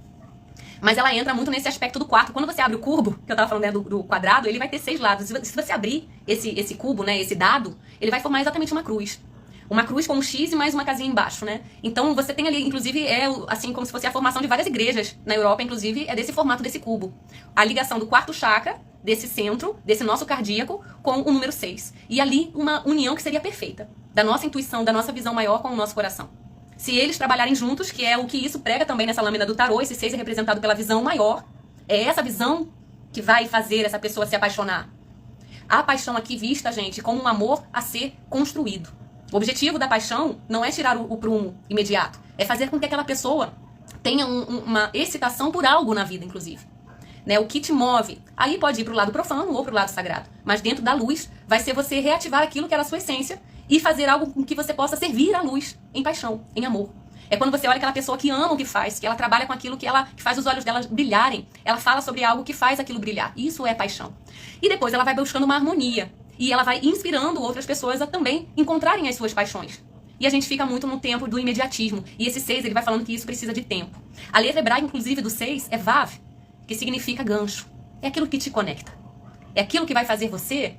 mas ela entra muito nesse aspecto do quarto. Quando você abre o cubo, que eu tava falando, né, do quadrado, ele vai ter 6 lados. Se você abrir esse cubo, né, esse dado, ele vai formar exatamente uma cruz. Uma cruz com um X e mais uma casinha embaixo, né? Então você tem ali, inclusive, assim como se fosse a formação de várias igrejas na Europa, inclusive, é desse formato desse cubo. A ligação do quarto chakra, desse centro, desse nosso cardíaco, com o número 6. E ali uma união que seria perfeita, da nossa intuição, da nossa visão maior com o nosso coração. Se eles trabalharem juntos, que é o que isso prega também nessa lâmina do tarô, esse 6 é representado pela visão maior, é essa visão que vai fazer essa pessoa se apaixonar. A paixão aqui vista, gente, como um amor a ser construído. O objetivo da paixão não é tirar o prumo imediato, é fazer com que aquela pessoa tenha uma excitação por algo na vida, inclusive. Né? O que te move, aí pode ir para o lado profano ou para o lado sagrado, mas dentro da luz vai ser você reativar aquilo que era a sua essência e fazer algo com que você possa servir à luz, em paixão, em amor. É quando você olha aquela pessoa que ama o que faz, que ela trabalha com aquilo que faz os olhos dela brilharem, ela fala sobre algo que faz aquilo brilhar. Isso é paixão. E depois ela vai buscando uma harmonia. E ela vai inspirando outras pessoas a também encontrarem as suas paixões. E a gente fica muito no tempo do imediatismo. E esse 6, ele vai falando que isso precisa de tempo. A letra hebraica, inclusive, do 6 é Vav, que significa gancho. É aquilo que te conecta. É aquilo que vai fazer você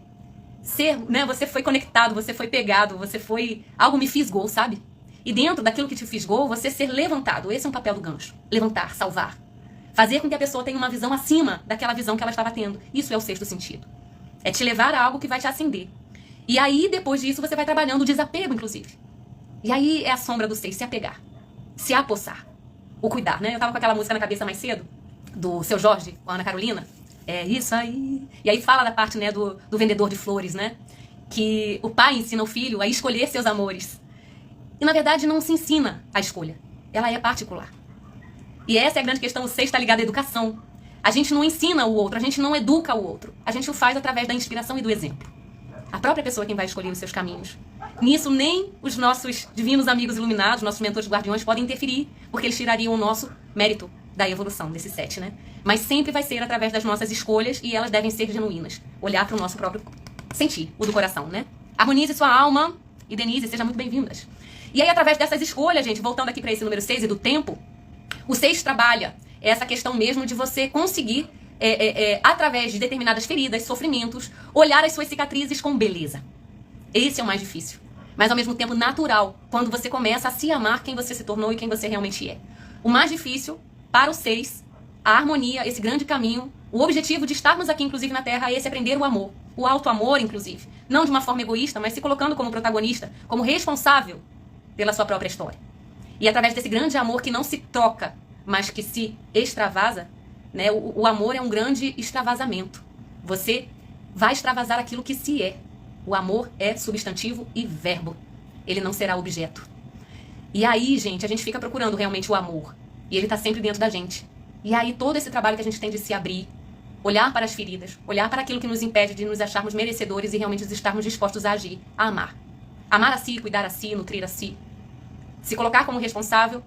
ser, né? Você foi conectado, você foi pegado, você foi... Algo me fisgou, sabe? E dentro daquilo que te fisgou, você ser levantado. Esse é um papel do gancho. Levantar, salvar. Fazer com que a pessoa tenha uma visão acima daquela visão que ela estava tendo. Isso é o sexto sentido. É te levar a algo que vai te acender. E aí, depois disso, você vai trabalhando o desapego, inclusive. E aí é a sombra do 6, se apegar. Se apossar. O cuidar, né? Eu tava com aquela música na cabeça mais cedo, do Seu Jorge, com a Ana Carolina. É isso aí. E aí fala da parte, né, do vendedor de flores, né? Que o pai ensina o filho a escolher seus amores. E, na verdade, não se ensina a escolha. Ela é particular. E essa é a grande questão. O 6 está ligado à educação. A gente não ensina o outro, a gente não educa o outro. A gente o faz através da inspiração e do exemplo. A própria pessoa é quem vai escolher os seus caminhos. Nisso, nem os nossos divinos amigos iluminados, nossos mentores guardiões, podem interferir, porque eles tirariam o nosso mérito da evolução desse 7, né? Mas sempre vai ser através das nossas escolhas e elas devem ser genuínas. Olhar para o nosso próprio sentir, o do coração, né? Harmonize sua alma. E Denise, sejam muito bem-vindas. E aí, através dessas escolhas, gente, voltando aqui para esse número 6 e do tempo, o 6 trabalha essa questão mesmo de você conseguir, através de determinadas feridas, sofrimentos, olhar as suas cicatrizes com beleza. Esse é o mais difícil. Mas, ao mesmo tempo, natural, quando você começa a se amar quem você se tornou e quem você realmente é. O mais difícil, para o 6, a harmonia, esse grande caminho, o objetivo de estarmos aqui, inclusive, na Terra, é esse aprender o amor. O auto-amor, inclusive. Não de uma forma egoísta, mas se colocando como protagonista, como responsável pela sua própria história. E através desse grande amor que não se troca, mas que se extravasa, né? O amor é um grande extravasamento. Você vai extravasar aquilo que se é. O amor é substantivo e verbo. Ele não será objeto. E aí, gente, a gente fica procurando realmente o amor. E ele está sempre dentro da gente. E aí todo esse trabalho que a gente tem de se abrir, olhar para as feridas, olhar para aquilo que nos impede de nos acharmos merecedores e realmente estarmos dispostos a agir, a amar. Amar a si, cuidar a si, nutrir a si. Se colocar como responsável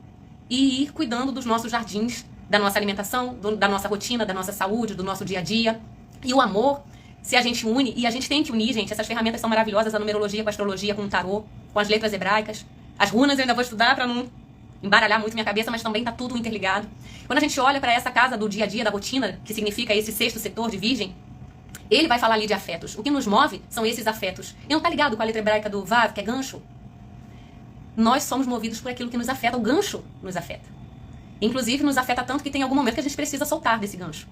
e ir cuidando dos nossos jardins, da nossa alimentação, da nossa rotina, da nossa saúde, do nosso dia a dia. E o amor, se a gente une, e a gente tem que unir, gente, essas ferramentas são maravilhosas, a numerologia com a astrologia, com o tarô, com as letras hebraicas. As runas eu ainda vou estudar para não embaralhar muito minha cabeça, mas também tá tudo interligado. Quando a gente olha para essa casa do dia a dia, da rotina, que significa esse sexto setor de Virgem, ele vai falar ali de afetos. O que nos move são esses afetos. E não tá ligado com a letra hebraica do Vav, que é gancho? Nós somos movidos por aquilo que nos afeta. O gancho nos afeta. Inclusive, nos afeta tanto que tem algum momento que a gente precisa soltar desse gancho.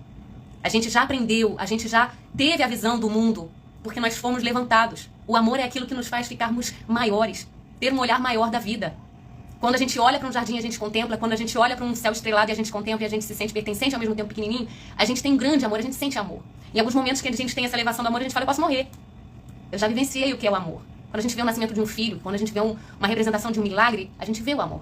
A gente já aprendeu, a gente já teve a visão do mundo, porque nós fomos levantados. O amor é aquilo que nos faz ficarmos maiores, ter um olhar maior da vida. Quando a gente olha para um jardim, a gente contempla. Quando a gente olha para um céu estrelado e a gente contempla e a gente se sente pertencente ao mesmo tempo pequenininho, a gente tem um grande amor, a gente sente amor. Em alguns momentos que a gente tem essa elevação do amor, a gente fala, eu posso morrer. Eu já vivenciei o que é o amor. Quando a gente vê o nascimento de um filho, quando a gente vê uma representação de um milagre, a gente vê o amor.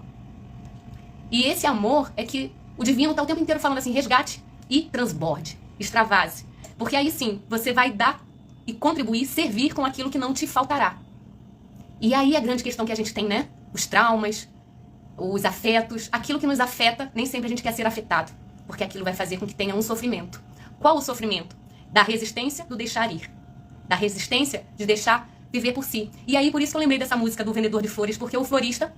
E esse amor é que o divino está o tempo inteiro falando assim, resgate e transborde, extravase. Porque aí sim, você vai dar e contribuir, servir com aquilo que não te faltará. E aí a grande questão que a gente tem, né? Os traumas, os afetos, aquilo que nos afeta, nem sempre a gente quer ser afetado. Porque aquilo vai fazer com que tenha um sofrimento. Qual o sofrimento? Da resistência do deixar ir. Da resistência de deixar viver por si. E aí, por isso que eu lembrei dessa música do Vendedor de Flores, porque o florista,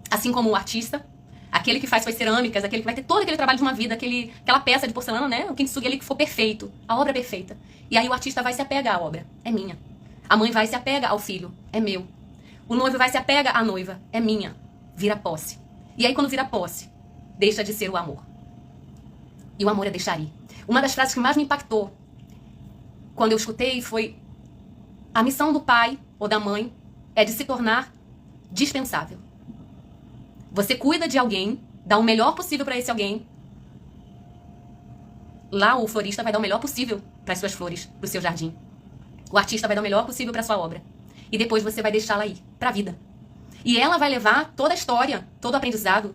assim como o artista, aquele que faz suas cerâmicas, aquele que vai ter todo aquele trabalho de uma vida, aquela peça de porcelana, né? O kintsugi ali que for perfeito, a obra é perfeita. E aí o artista vai se apegar à obra, é minha. A mãe vai se apega ao filho, é meu. O noivo vai se apega à noiva, é minha. Vira posse. E aí quando vira posse, deixa de ser o amor. E o amor é deixar ir. Uma das frases que mais me impactou quando eu escutei foi: a missão do pai ou da mãe é de se tornar dispensável. Você cuida de alguém, dá o melhor possível para esse alguém. Lá o florista vai dar o melhor possível para as suas flores, para o seu jardim. O artista vai dar o melhor possível para a sua obra. E depois você vai deixá-la ir para a vida. E ela vai levar toda a história, todo o aprendizado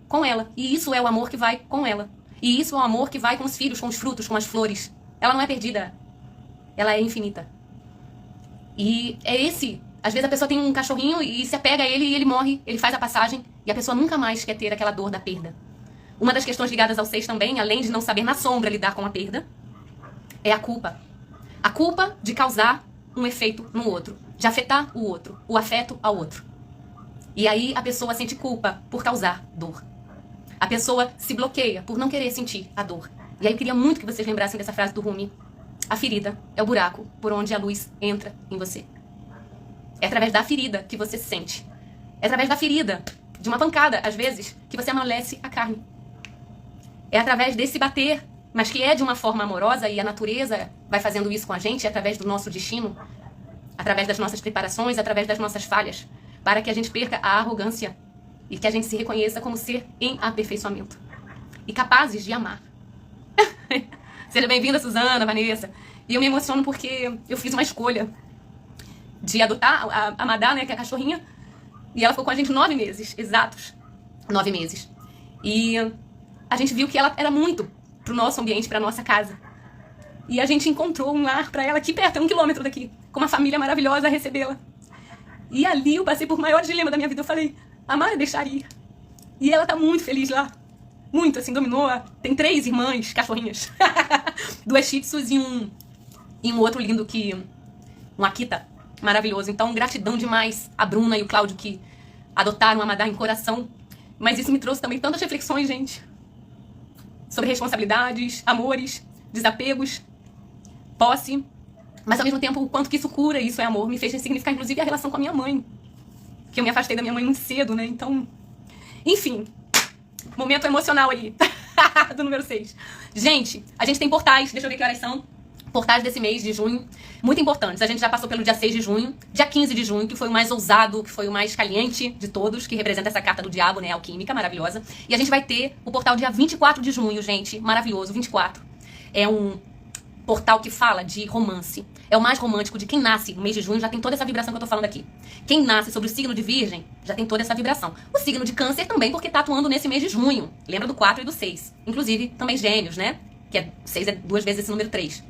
com ela. E isso é o amor que vai com ela. E isso é o amor que vai com os filhos, com os frutos, com as flores. Ela não é perdida. Ela é infinita. E é esse... Às vezes a pessoa tem um cachorrinho e se apega a ele e ele morre, ele faz a passagem e a pessoa nunca mais quer ter aquela dor da perda. Uma das questões ligadas ao 6 também, além de não saber na sombra lidar com a perda, é a culpa. A culpa de causar um efeito no outro, de afetar o outro, o afeto ao outro. E aí a pessoa sente culpa por causar dor. A pessoa se bloqueia por não querer sentir a dor. E aí eu queria muito que vocês lembrassem dessa frase do Rumi, A ferida é o buraco por onde a luz entra em você. É através da ferida que você se sente. É através da ferida, de uma pancada, às vezes, que você amolece a carne. É através desse bater, mas que é de uma forma amorosa, e a natureza vai fazendo isso com a gente, através do nosso destino, através das nossas preparações, através das nossas falhas, para que a gente perca a arrogância e que a gente se reconheça como ser em aperfeiçoamento e capazes de amar. Seja bem-vinda, Suzana, Vanessa. E eu me emociono porque eu fiz uma escolha de adotar a Madá, né, que é a cachorrinha, e ela ficou com a gente 9 meses, exatos 9 meses. E a gente viu que ela era muito pro nosso ambiente, pra nossa casa. E a gente encontrou um lar pra ela aqui perto, 1 quilômetro daqui, com uma família maravilhosa a recebê-la. E ali eu passei por maior dilema da minha vida. Eu falei, amar é deixar ir. E ela tá muito feliz lá. Muito, assim, dominou. Tem 3 irmãs, cachorrinhas. 2 shih tzus e um outro lindo um Akita. Maravilhoso. Então, gratidão demais a Bruna e o Cláudio que adotaram a Madá em coração. Mas isso me trouxe também tantas reflexões, gente. Sobre responsabilidades, amores, desapegos, posse. Mas, ao mesmo tempo, o quanto que isso cura, isso é amor. Me fez ressignificar, inclusive, a relação com a minha mãe. Que eu me afastei da minha mãe muito cedo, né? Então, enfim. Momento emocional aí. Do número 6. Gente, a gente tem portais. Deixa eu ver que horas são. Portais desse mês de junho. Muito importantes. A gente já passou pelo dia 6 de junho. Dia 15 de junho, que foi o mais ousado, que foi o mais caliente de todos. Que representa essa carta do diabo, né? Alquímica, maravilhosa. E a gente vai ter o portal dia 24 de junho, gente. Maravilhoso. 24. É um portal que fala de romance. É o mais romântico de quem nasce no mês de junho, já tem toda essa vibração que eu tô falando aqui. Quem nasce sobre o signo de Virgem, já tem toda essa vibração. O signo de Câncer também, porque tá atuando nesse mês de junho. Lembra do 4 e do 6. Inclusive, também Gêmeos, né? Que é 6 é 2 vezes esse número 3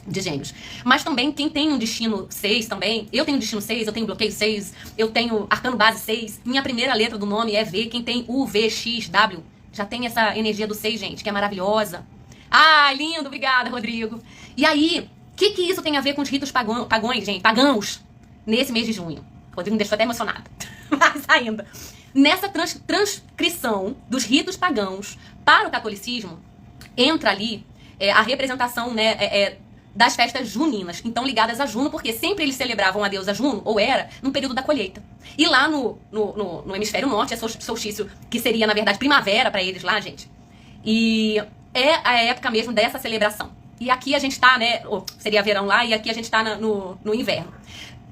de Gêmeos. Mas também, quem tem um destino 6 também, eu tenho destino 6, eu tenho bloqueio 6, eu tenho arcano base 6, minha primeira letra do nome é V, quem tem U, V, X, W, já tem essa energia do 6, gente, que é maravilhosa. Ah, lindo, obrigada, Rodrigo. E aí, o que isso tem a ver com os ritos pagãos, gente? Pagãos, nesse mês de junho. O Rodrigo me deixou até emocionada. Mas ainda, nessa transcrição dos ritos pagãos para o catolicismo, entra ali a representação, né, das festas juninas, então ligadas a Juno, porque sempre eles celebravam a deusa Juno, ou era, no período da colheita. E lá no hemisfério norte, é solstício, que seria, na verdade, primavera para eles lá, gente. E é a época mesmo dessa celebração. E aqui a gente tá, né, ou seria verão lá, e aqui a gente tá no inverno.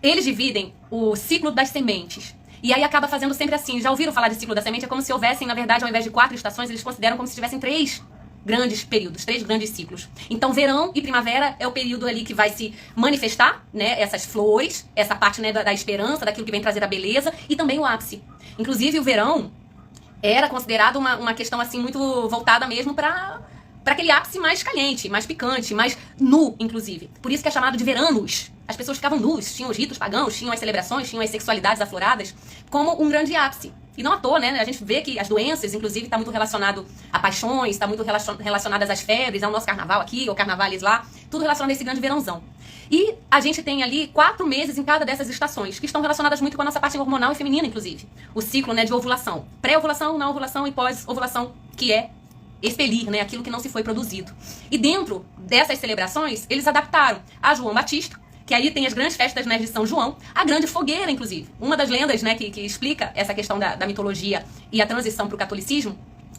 Eles dividem o ciclo das sementes. E aí acaba fazendo sempre assim. Já ouviram falar de ciclo da semente? É como se houvessem, na verdade, ao invés de 4 estações, eles consideram como se tivessem 3 grandes períodos, 3 grandes ciclos. Então, verão e primavera é o período ali que vai se manifestar, né, essas flores, essa parte, né, da esperança, daquilo que vem trazer a beleza, e também o ápice. Inclusive, o verão era considerado uma questão, assim, muito voltada mesmo para aquele ápice mais caliente, mais picante, mais nu, inclusive. Por isso que é chamado de veranos. As pessoas ficavam nus, tinham os ritos pagãos, tinham as celebrações, tinham as sexualidades afloradas, como um grande ápice. E não à toa, né? A gente vê que as doenças, inclusive, está muito relacionado a paixões, está muito relacionadas às febres, ao nosso carnaval aqui, ou carnavales lá, tudo relacionado a esse grande verãozão. E a gente tem ali 4 meses em cada dessas estações, que estão relacionadas muito com a nossa parte hormonal e feminina, inclusive. O ciclo, né, de ovulação. Pré-ovulação, na ovulação e pós-ovulação, que é expelir, né, aquilo que não se foi produzido. E dentro dessas celebrações, eles adaptaram a João Batista, que aí tem as grandes festas, né, de São João, a grande fogueira, inclusive. Uma das lendas, né, que explica essa questão da mitologia e a transição para o catolicismo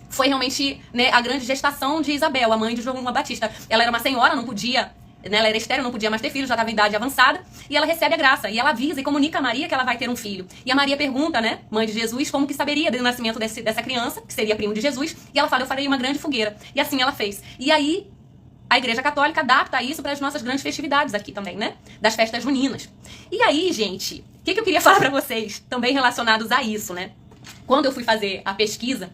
foi realmente, né, a grande gestação de Isabel, a mãe de João Batista. Ela era uma senhora, não podia, né, ela era estéril, não podia mais ter filhos, já estava em idade avançada, e ela recebe a graça, e ela avisa e comunica a Maria que ela vai ter um filho. E a Maria pergunta, né, mãe de Jesus, como que saberia do nascimento dessa criança, que seria primo de Jesus, e ela fala, eu farei uma grande fogueira. E assim ela fez. E aí a Igreja Católica adapta isso para as nossas grandes festividades aqui também, né? Das festas juninas. E aí, gente, o que eu queria falar para vocês, também relacionados a isso, né? Quando eu fui fazer a pesquisa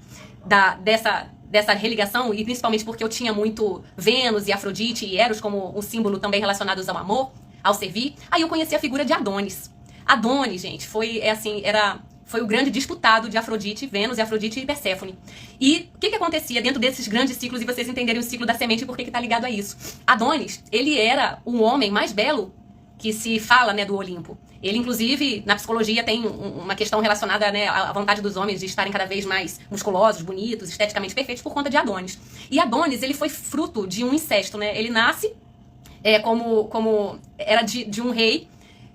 dessa religação, e principalmente porque eu tinha muito Vênus e Afrodite e Eros como um símbolo também relacionados ao amor, ao servir, aí eu conheci a figura de Adonis. Adonis, gente, foi o grande disputado de Afrodite, Vênus e Afrodite e Perséfone. E o que acontecia dentro desses grandes ciclos, e vocês entenderem o ciclo da semente e por que tá ligado a isso? Adonis, ele era o homem mais belo que se fala, né, do Olimpo. Ele, inclusive, na psicologia tem uma questão relacionada, né, à vontade dos homens de estarem cada vez mais musculosos, bonitos, esteticamente perfeitos por conta de Adonis. E Adonis, ele foi fruto de um incesto, né? Ele nasce como era de um rei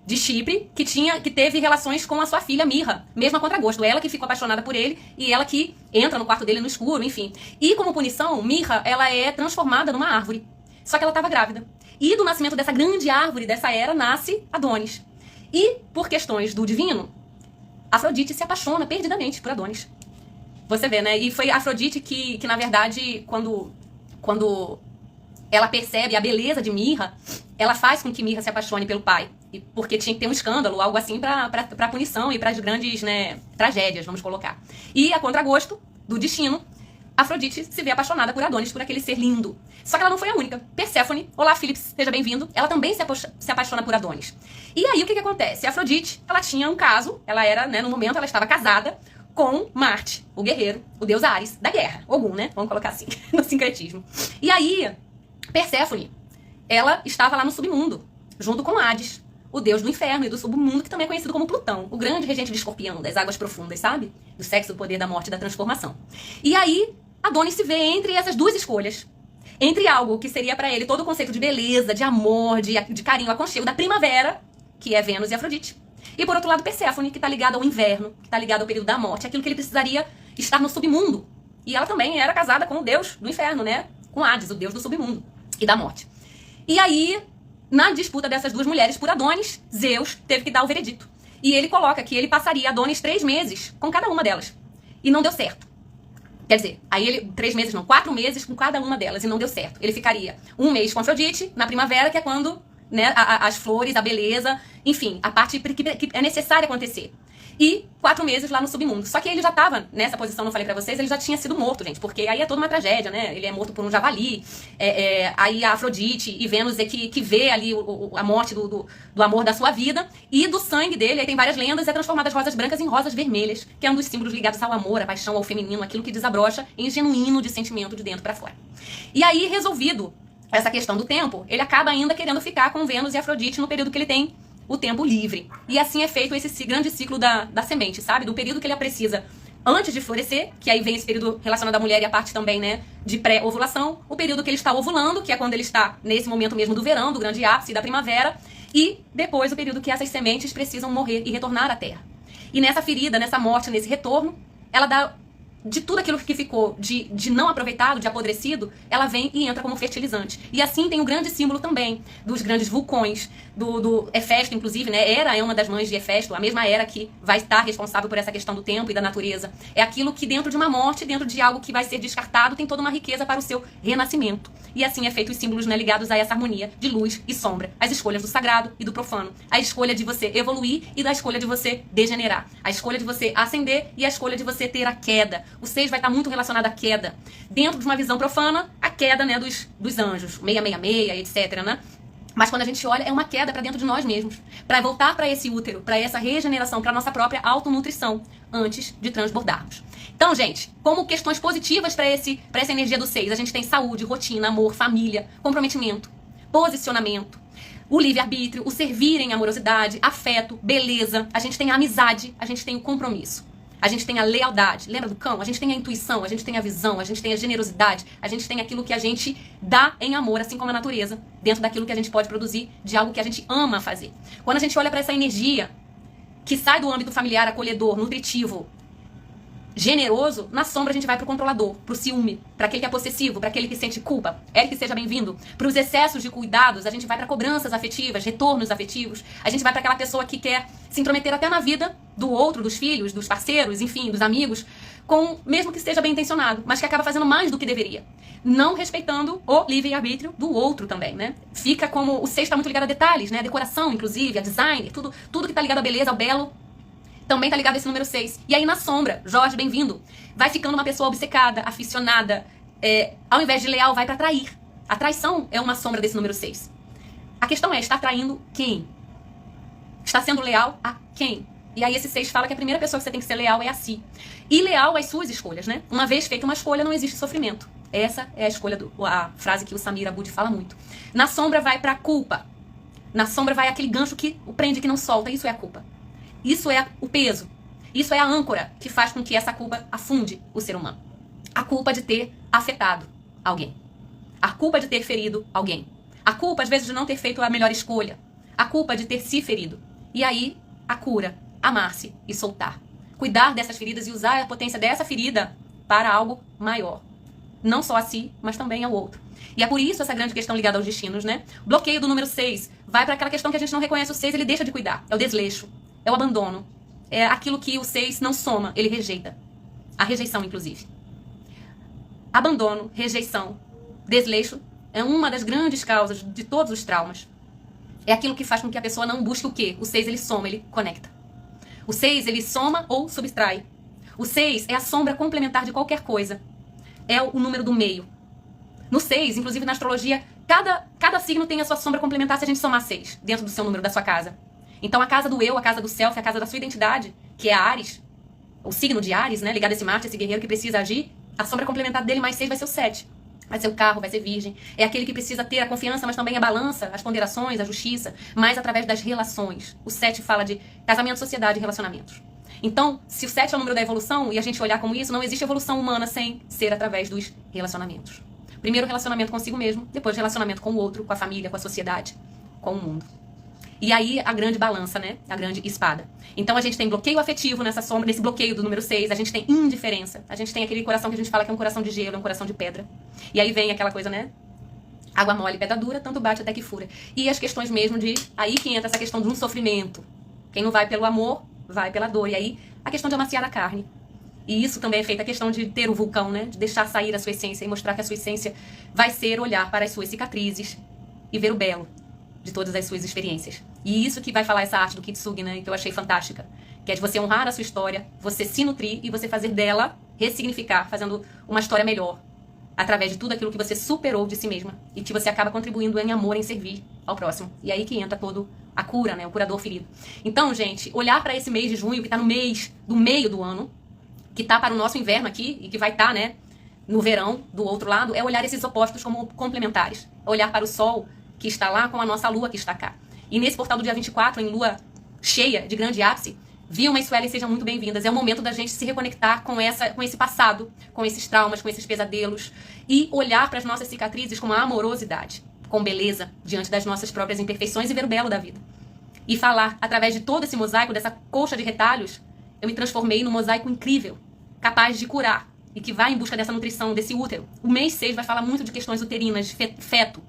de Chipre que teve relações com a sua filha Mirra, mesmo a contragosto. Ela que ficou apaixonada por ele e ela que entra no quarto dele no escuro, enfim. E como punição, Mirra, ela é transformada numa árvore. Só que ela estava grávida. E do nascimento dessa grande árvore, dessa era, nasce Adonis. E, por questões do divino, Afrodite se apaixona perdidamente por Adonis. Você vê, né? E foi Afrodite que na verdade, quando ela percebe a beleza de Mirra, ela faz com que Mirra se apaixone pelo pai. Porque tinha que ter um escândalo, algo assim, pra punição e para as grandes, né, tragédias, vamos colocar. E, a contragosto do destino, Afrodite se vê apaixonada por Adonis, por aquele ser lindo. Só que ela não foi a única. Perséfone, olá Philips, seja bem-vindo, ela também se apaixona por Adonis. E aí, o que acontece? Afrodite, ela tinha um caso, ela era, né, no momento, ela estava casada com Marte, o guerreiro, o deus Ares, da guerra. Ogum, né? Vamos colocar assim, no sincretismo. E aí, Perséfone, ela estava lá no submundo, junto com Hades, o deus do inferno e do submundo, que também é conhecido como Plutão, o grande regente de Escorpião, das águas profundas, sabe? Do sexo, do poder, da morte e da transformação. E aí, Adonis se vê entre essas duas escolhas. Entre algo que seria para ele todo o conceito de beleza, de amor, de carinho, aconchego, da primavera, que é Vênus e Afrodite. E por outro lado, Perséfone, que está ligado ao inverno, que está ligado ao período da morte, aquilo que ele precisaria estar no submundo. E ela também era casada com o deus do inferno, né? Com Hades, o deus do submundo e da morte. E aí, na disputa dessas duas mulheres por Adonis, Zeus teve que dar o veredito. E ele coloca que ele passaria Adonis 3 meses com cada uma delas. E não deu certo. Quer dizer, aí ele, 3 meses não, 4 meses com cada uma delas e não deu certo. Ele ficaria 1 mês com Afrodite, na primavera, que é quando, né, as flores, a beleza, enfim, a parte que é necessária acontecer. E 4 meses lá no submundo. Só que ele já estava nessa posição, não falei pra vocês, ele já tinha sido morto, gente. Porque aí é toda uma tragédia, né? Ele é morto por um javali. Aí a Afrodite e Vênus é que vê ali a morte do amor da sua vida. E do sangue dele, aí tem várias lendas, é transformado as rosas brancas em rosas vermelhas. Que é um dos símbolos ligados ao amor, à paixão, ao feminino. Aquilo que desabrocha em genuíno de sentimento de dentro pra fora. E aí, resolvido essa questão do tempo, ele acaba ainda querendo ficar com Vênus e Afrodite no período que ele tem o tempo livre. E assim é feito esse grande ciclo da semente, sabe? Do período que ele precisa antes de florescer, que aí vem esse período relacionado à mulher e a parte também, né, de pré-ovulação. O período que ele está ovulando, que é quando ele está nesse momento mesmo do verão, do grande ápice da primavera. E depois o período que essas sementes precisam morrer e retornar à terra. E nessa ferida, nessa morte, nesse retorno, ela dá de tudo aquilo que ficou de não aproveitado, de apodrecido, ela vem e entra como fertilizante. E assim tem o grande símbolo também dos grandes vulcões, do Hefesto, inclusive, né? Hera é uma das mães de Hefesto, a mesma Hera que vai estar responsável por essa questão do tempo e da natureza. É aquilo que dentro de uma morte, dentro de algo que vai ser descartado, tem toda uma riqueza para o seu renascimento. E assim é feito os símbolos, né, ligados a essa harmonia de luz e sombra. As escolhas do sagrado e do profano. A escolha de você evoluir e da escolha de você degenerar. A escolha de você ascender e a escolha de você ter a queda. O 6 vai estar muito relacionado à queda. Dentro de uma visão profana, a queda, né, dos anjos. 666, etc, né? Mas quando a gente olha, é uma queda para dentro de nós mesmos. Para voltar para esse útero, para essa regeneração, para nossa própria autonutrição, antes de transbordarmos. Então, gente, como questões positivas para essa energia do 6, a gente tem saúde, rotina, amor, família, comprometimento, posicionamento, o livre-arbítrio, o servir em amorosidade, afeto, beleza. A gente tem a amizade, a gente tem o compromisso. A gente tem a lealdade, lembra do cão? A gente tem a intuição, a gente tem a visão, a gente tem a generosidade, a gente tem aquilo que a gente dá em amor, assim como a natureza, dentro daquilo que a gente pode produzir, de algo que a gente ama fazer. Quando a gente olha para essa energia que sai do âmbito familiar, acolhedor, nutritivo, generoso, na sombra a gente vai pro controlador, pro ciúme, para aquele que é possessivo, para aquele que sente culpa. Eric, seja bem-vindo. Para os excessos de cuidados, a gente vai para cobranças afetivas, retornos afetivos. A gente vai para aquela pessoa que quer se intrometer até na vida do outro, dos filhos, dos parceiros, enfim, dos amigos, mesmo que esteja bem intencionado, mas que acaba fazendo mais do que deveria. Não respeitando o livre-arbítrio do outro também, né? Fica como... O 6 está muito ligado a detalhes, né? A decoração, inclusive, a design, tudo que tá ligado à beleza, ao belo, também tá ligado a esse número 6. E aí na sombra, Jorge, bem-vindo, vai ficando uma pessoa obcecada, aficionada, ao invés de leal, vai pra trair. A traição é uma sombra desse número 6. A questão é, está traindo quem? Está sendo leal a quem? E aí esse 6 fala que a primeira pessoa que você tem que ser leal é a si. E leal às suas escolhas, né? Uma vez feita uma escolha, não existe sofrimento. Essa é a escolha, a frase que o Samir Abud fala muito. Na sombra vai pra culpa. Na sombra vai aquele gancho que o prende, que não solta. Isso é a culpa. Isso é o peso. Isso é a âncora que faz com que essa culpa afunde o ser humano. A culpa de ter afetado alguém. A culpa de ter ferido alguém. A culpa, às vezes, de não ter feito a melhor escolha. A culpa de ter se ferido. E aí, a cura, amar-se e soltar. Cuidar dessas feridas e usar a potência dessa ferida para algo maior. Não só a si, mas também ao outro. E é por isso essa grande questão ligada aos destinos, né? O bloqueio do número 6 vai para aquela questão que a gente não reconhece o 6, ele deixa de cuidar. É o desleixo, é o abandono. É aquilo que o 6 não soma, ele rejeita. A rejeição, inclusive. Abandono, rejeição, desleixo é uma das grandes causas de todos os traumas. É aquilo que faz com que a pessoa não busque o quê? O 6, ele soma, ele conecta. O 6, ele soma ou subtrai. O 6 é a sombra complementar de qualquer coisa. É o número do meio. No 6, inclusive na astrologia, cada signo tem a sua sombra complementar se a gente somar 6 dentro do seu número da sua casa. Então a casa do eu, a casa do self, a casa da sua identidade, que é a Áries, o signo de Áries, né, ligado a esse Marte, esse guerreiro que precisa agir, a sombra complementar dele mais 6 vai ser o 7. Vai ser o carro, vai ser virgem. É aquele que precisa ter a confiança, mas também a balança, as ponderações, a justiça, mas através das relações. O 7 fala de casamento, sociedade e relacionamentos. Então, se o 7 é o número da evolução, e a gente olhar como isso, não existe evolução humana sem ser através dos relacionamentos. Primeiro relacionamento consigo mesmo, depois relacionamento com o outro, com a família, com a sociedade, com o mundo. E aí a grande balança, né? A grande espada. Então a gente tem bloqueio afetivo nessa sombra, nesse bloqueio do número 6, a gente tem indiferença. A gente tem aquele coração que a gente fala que é um coração de gelo, é um coração de pedra. E aí vem aquela coisa, né? Água mole, pedra dura, tanto bate até que fura. E as questões mesmo de... Aí que entra essa questão de um sofrimento. Quem não vai pelo amor, vai pela dor. E aí a questão de amaciar a carne. E isso também é feita a questão de ter o vulcão, né? De deixar sair a sua essência e mostrar que a sua essência vai ser olhar para as suas cicatrizes e ver o belo de todas as suas experiências. E isso que vai falar essa arte do Kintsugi, né? Que eu achei fantástica. Que é de você honrar a sua história, você se nutrir e você fazer dela, ressignificar, fazendo uma história melhor. Através de tudo aquilo que você superou de si mesma. E que você acaba contribuindo em amor, em servir ao próximo. E aí que entra todo a cura, né? O curador ferido. Então, gente, olhar para esse mês de junho, que está no mês do meio do ano, que tá para o nosso inverno aqui, e que vai estar, né, no verão, do outro lado, é olhar esses opostos como complementares. É olhar para o Sol, que está lá, com a nossa Lua, que está cá. E nesse portal do dia 24, em Lua cheia, de grande ápice, Vilma e Suelen, sejam muito bem-vindas. É o momento da gente se reconectar com esse passado, com esses traumas, com esses pesadelos, e olhar para as nossas cicatrizes com amorosidade, com beleza, diante das nossas próprias imperfeições e ver o belo da vida. E falar, através de todo esse mosaico, dessa colcha de retalhos, eu me transformei num mosaico incrível, capaz de curar e que vai em busca dessa nutrição, desse útero. O mês 6 vai falar muito de questões uterinas, de feto.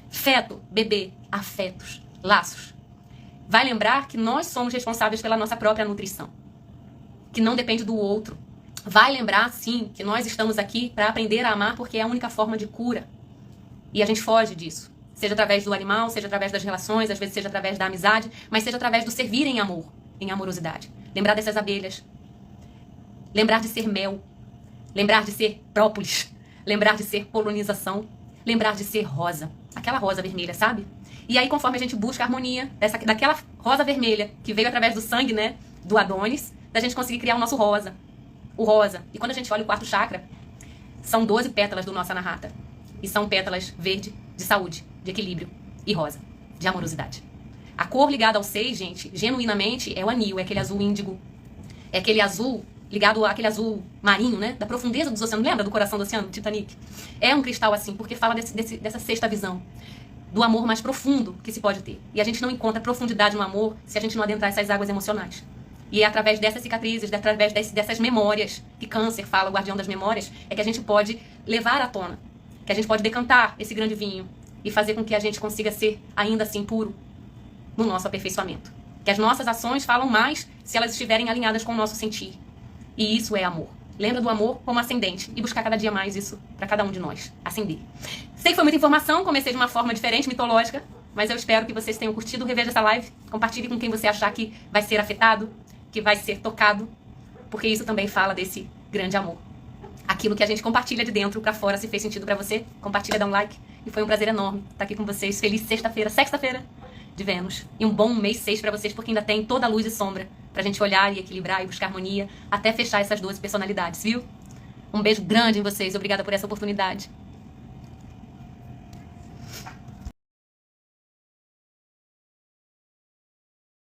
Feto, bebê, afetos, laços. Vai lembrar que nós somos responsáveis pela nossa própria nutrição, que não depende do outro. Vai lembrar, sim, que nós estamos aqui para aprender a amar porque é a única forma de cura. E a gente foge disso. Seja através do animal, seja através das relações, às vezes seja através da amizade, mas seja através do servir em amor, em amorosidade. Lembrar dessas abelhas. Lembrar de ser mel. Lembrar de ser própolis. Lembrar de ser polinização. Lembrar de ser rosa. Aquela rosa vermelha, sabe? E aí, conforme a gente busca a harmonia daquela rosa vermelha que veio através do sangue, né, do Adonis, da gente conseguir criar o nosso rosa. O rosa. E quando a gente olha o quarto chakra, são 12 pétalas do nosso Anahata. E são pétalas verde, de saúde, de equilíbrio, e rosa, de amorosidade. A cor ligada ao 6, gente, genuinamente, é o anil, é aquele azul índigo. É aquele azul ligado àquele azul marinho, né? Da profundeza dos oceanos. Lembra do coração do oceano, do Titanic? É um cristal assim, porque fala dessa sexta visão. Do amor mais profundo que se pode ter. E a gente não encontra profundidade no amor se a gente não adentrar essas águas emocionais. E é através dessas cicatrizes, através dessas memórias, que Câncer fala, o guardião das memórias, é que a gente pode levar à tona. Que a gente pode decantar esse grande vinho e fazer com que a gente consiga ser ainda assim puro no nosso aperfeiçoamento. Que as nossas ações falam mais se elas estiverem alinhadas com o nosso sentir. E isso é amor. Lembra do amor como ascendente e buscar cada dia mais isso para cada um de nós, ascender. Sei que foi muita informação, comecei de uma forma diferente, mitológica, mas eu espero que vocês tenham curtido. Reveja essa live, compartilhe com quem você achar que vai ser afetado, que vai ser tocado, porque isso também fala desse grande amor. Aquilo que a gente compartilha de dentro para fora, se fez sentido para você, compartilha, dá um like. E foi um prazer enorme estar aqui com vocês. Feliz sexta-feira de Vênus. E um bom mês 6 para vocês, porque ainda tem toda a luz e sombra pra gente olhar e equilibrar e buscar harmonia até fechar essas 12 personalidades, viu? Um beijo grande em vocês. Obrigada por essa oportunidade.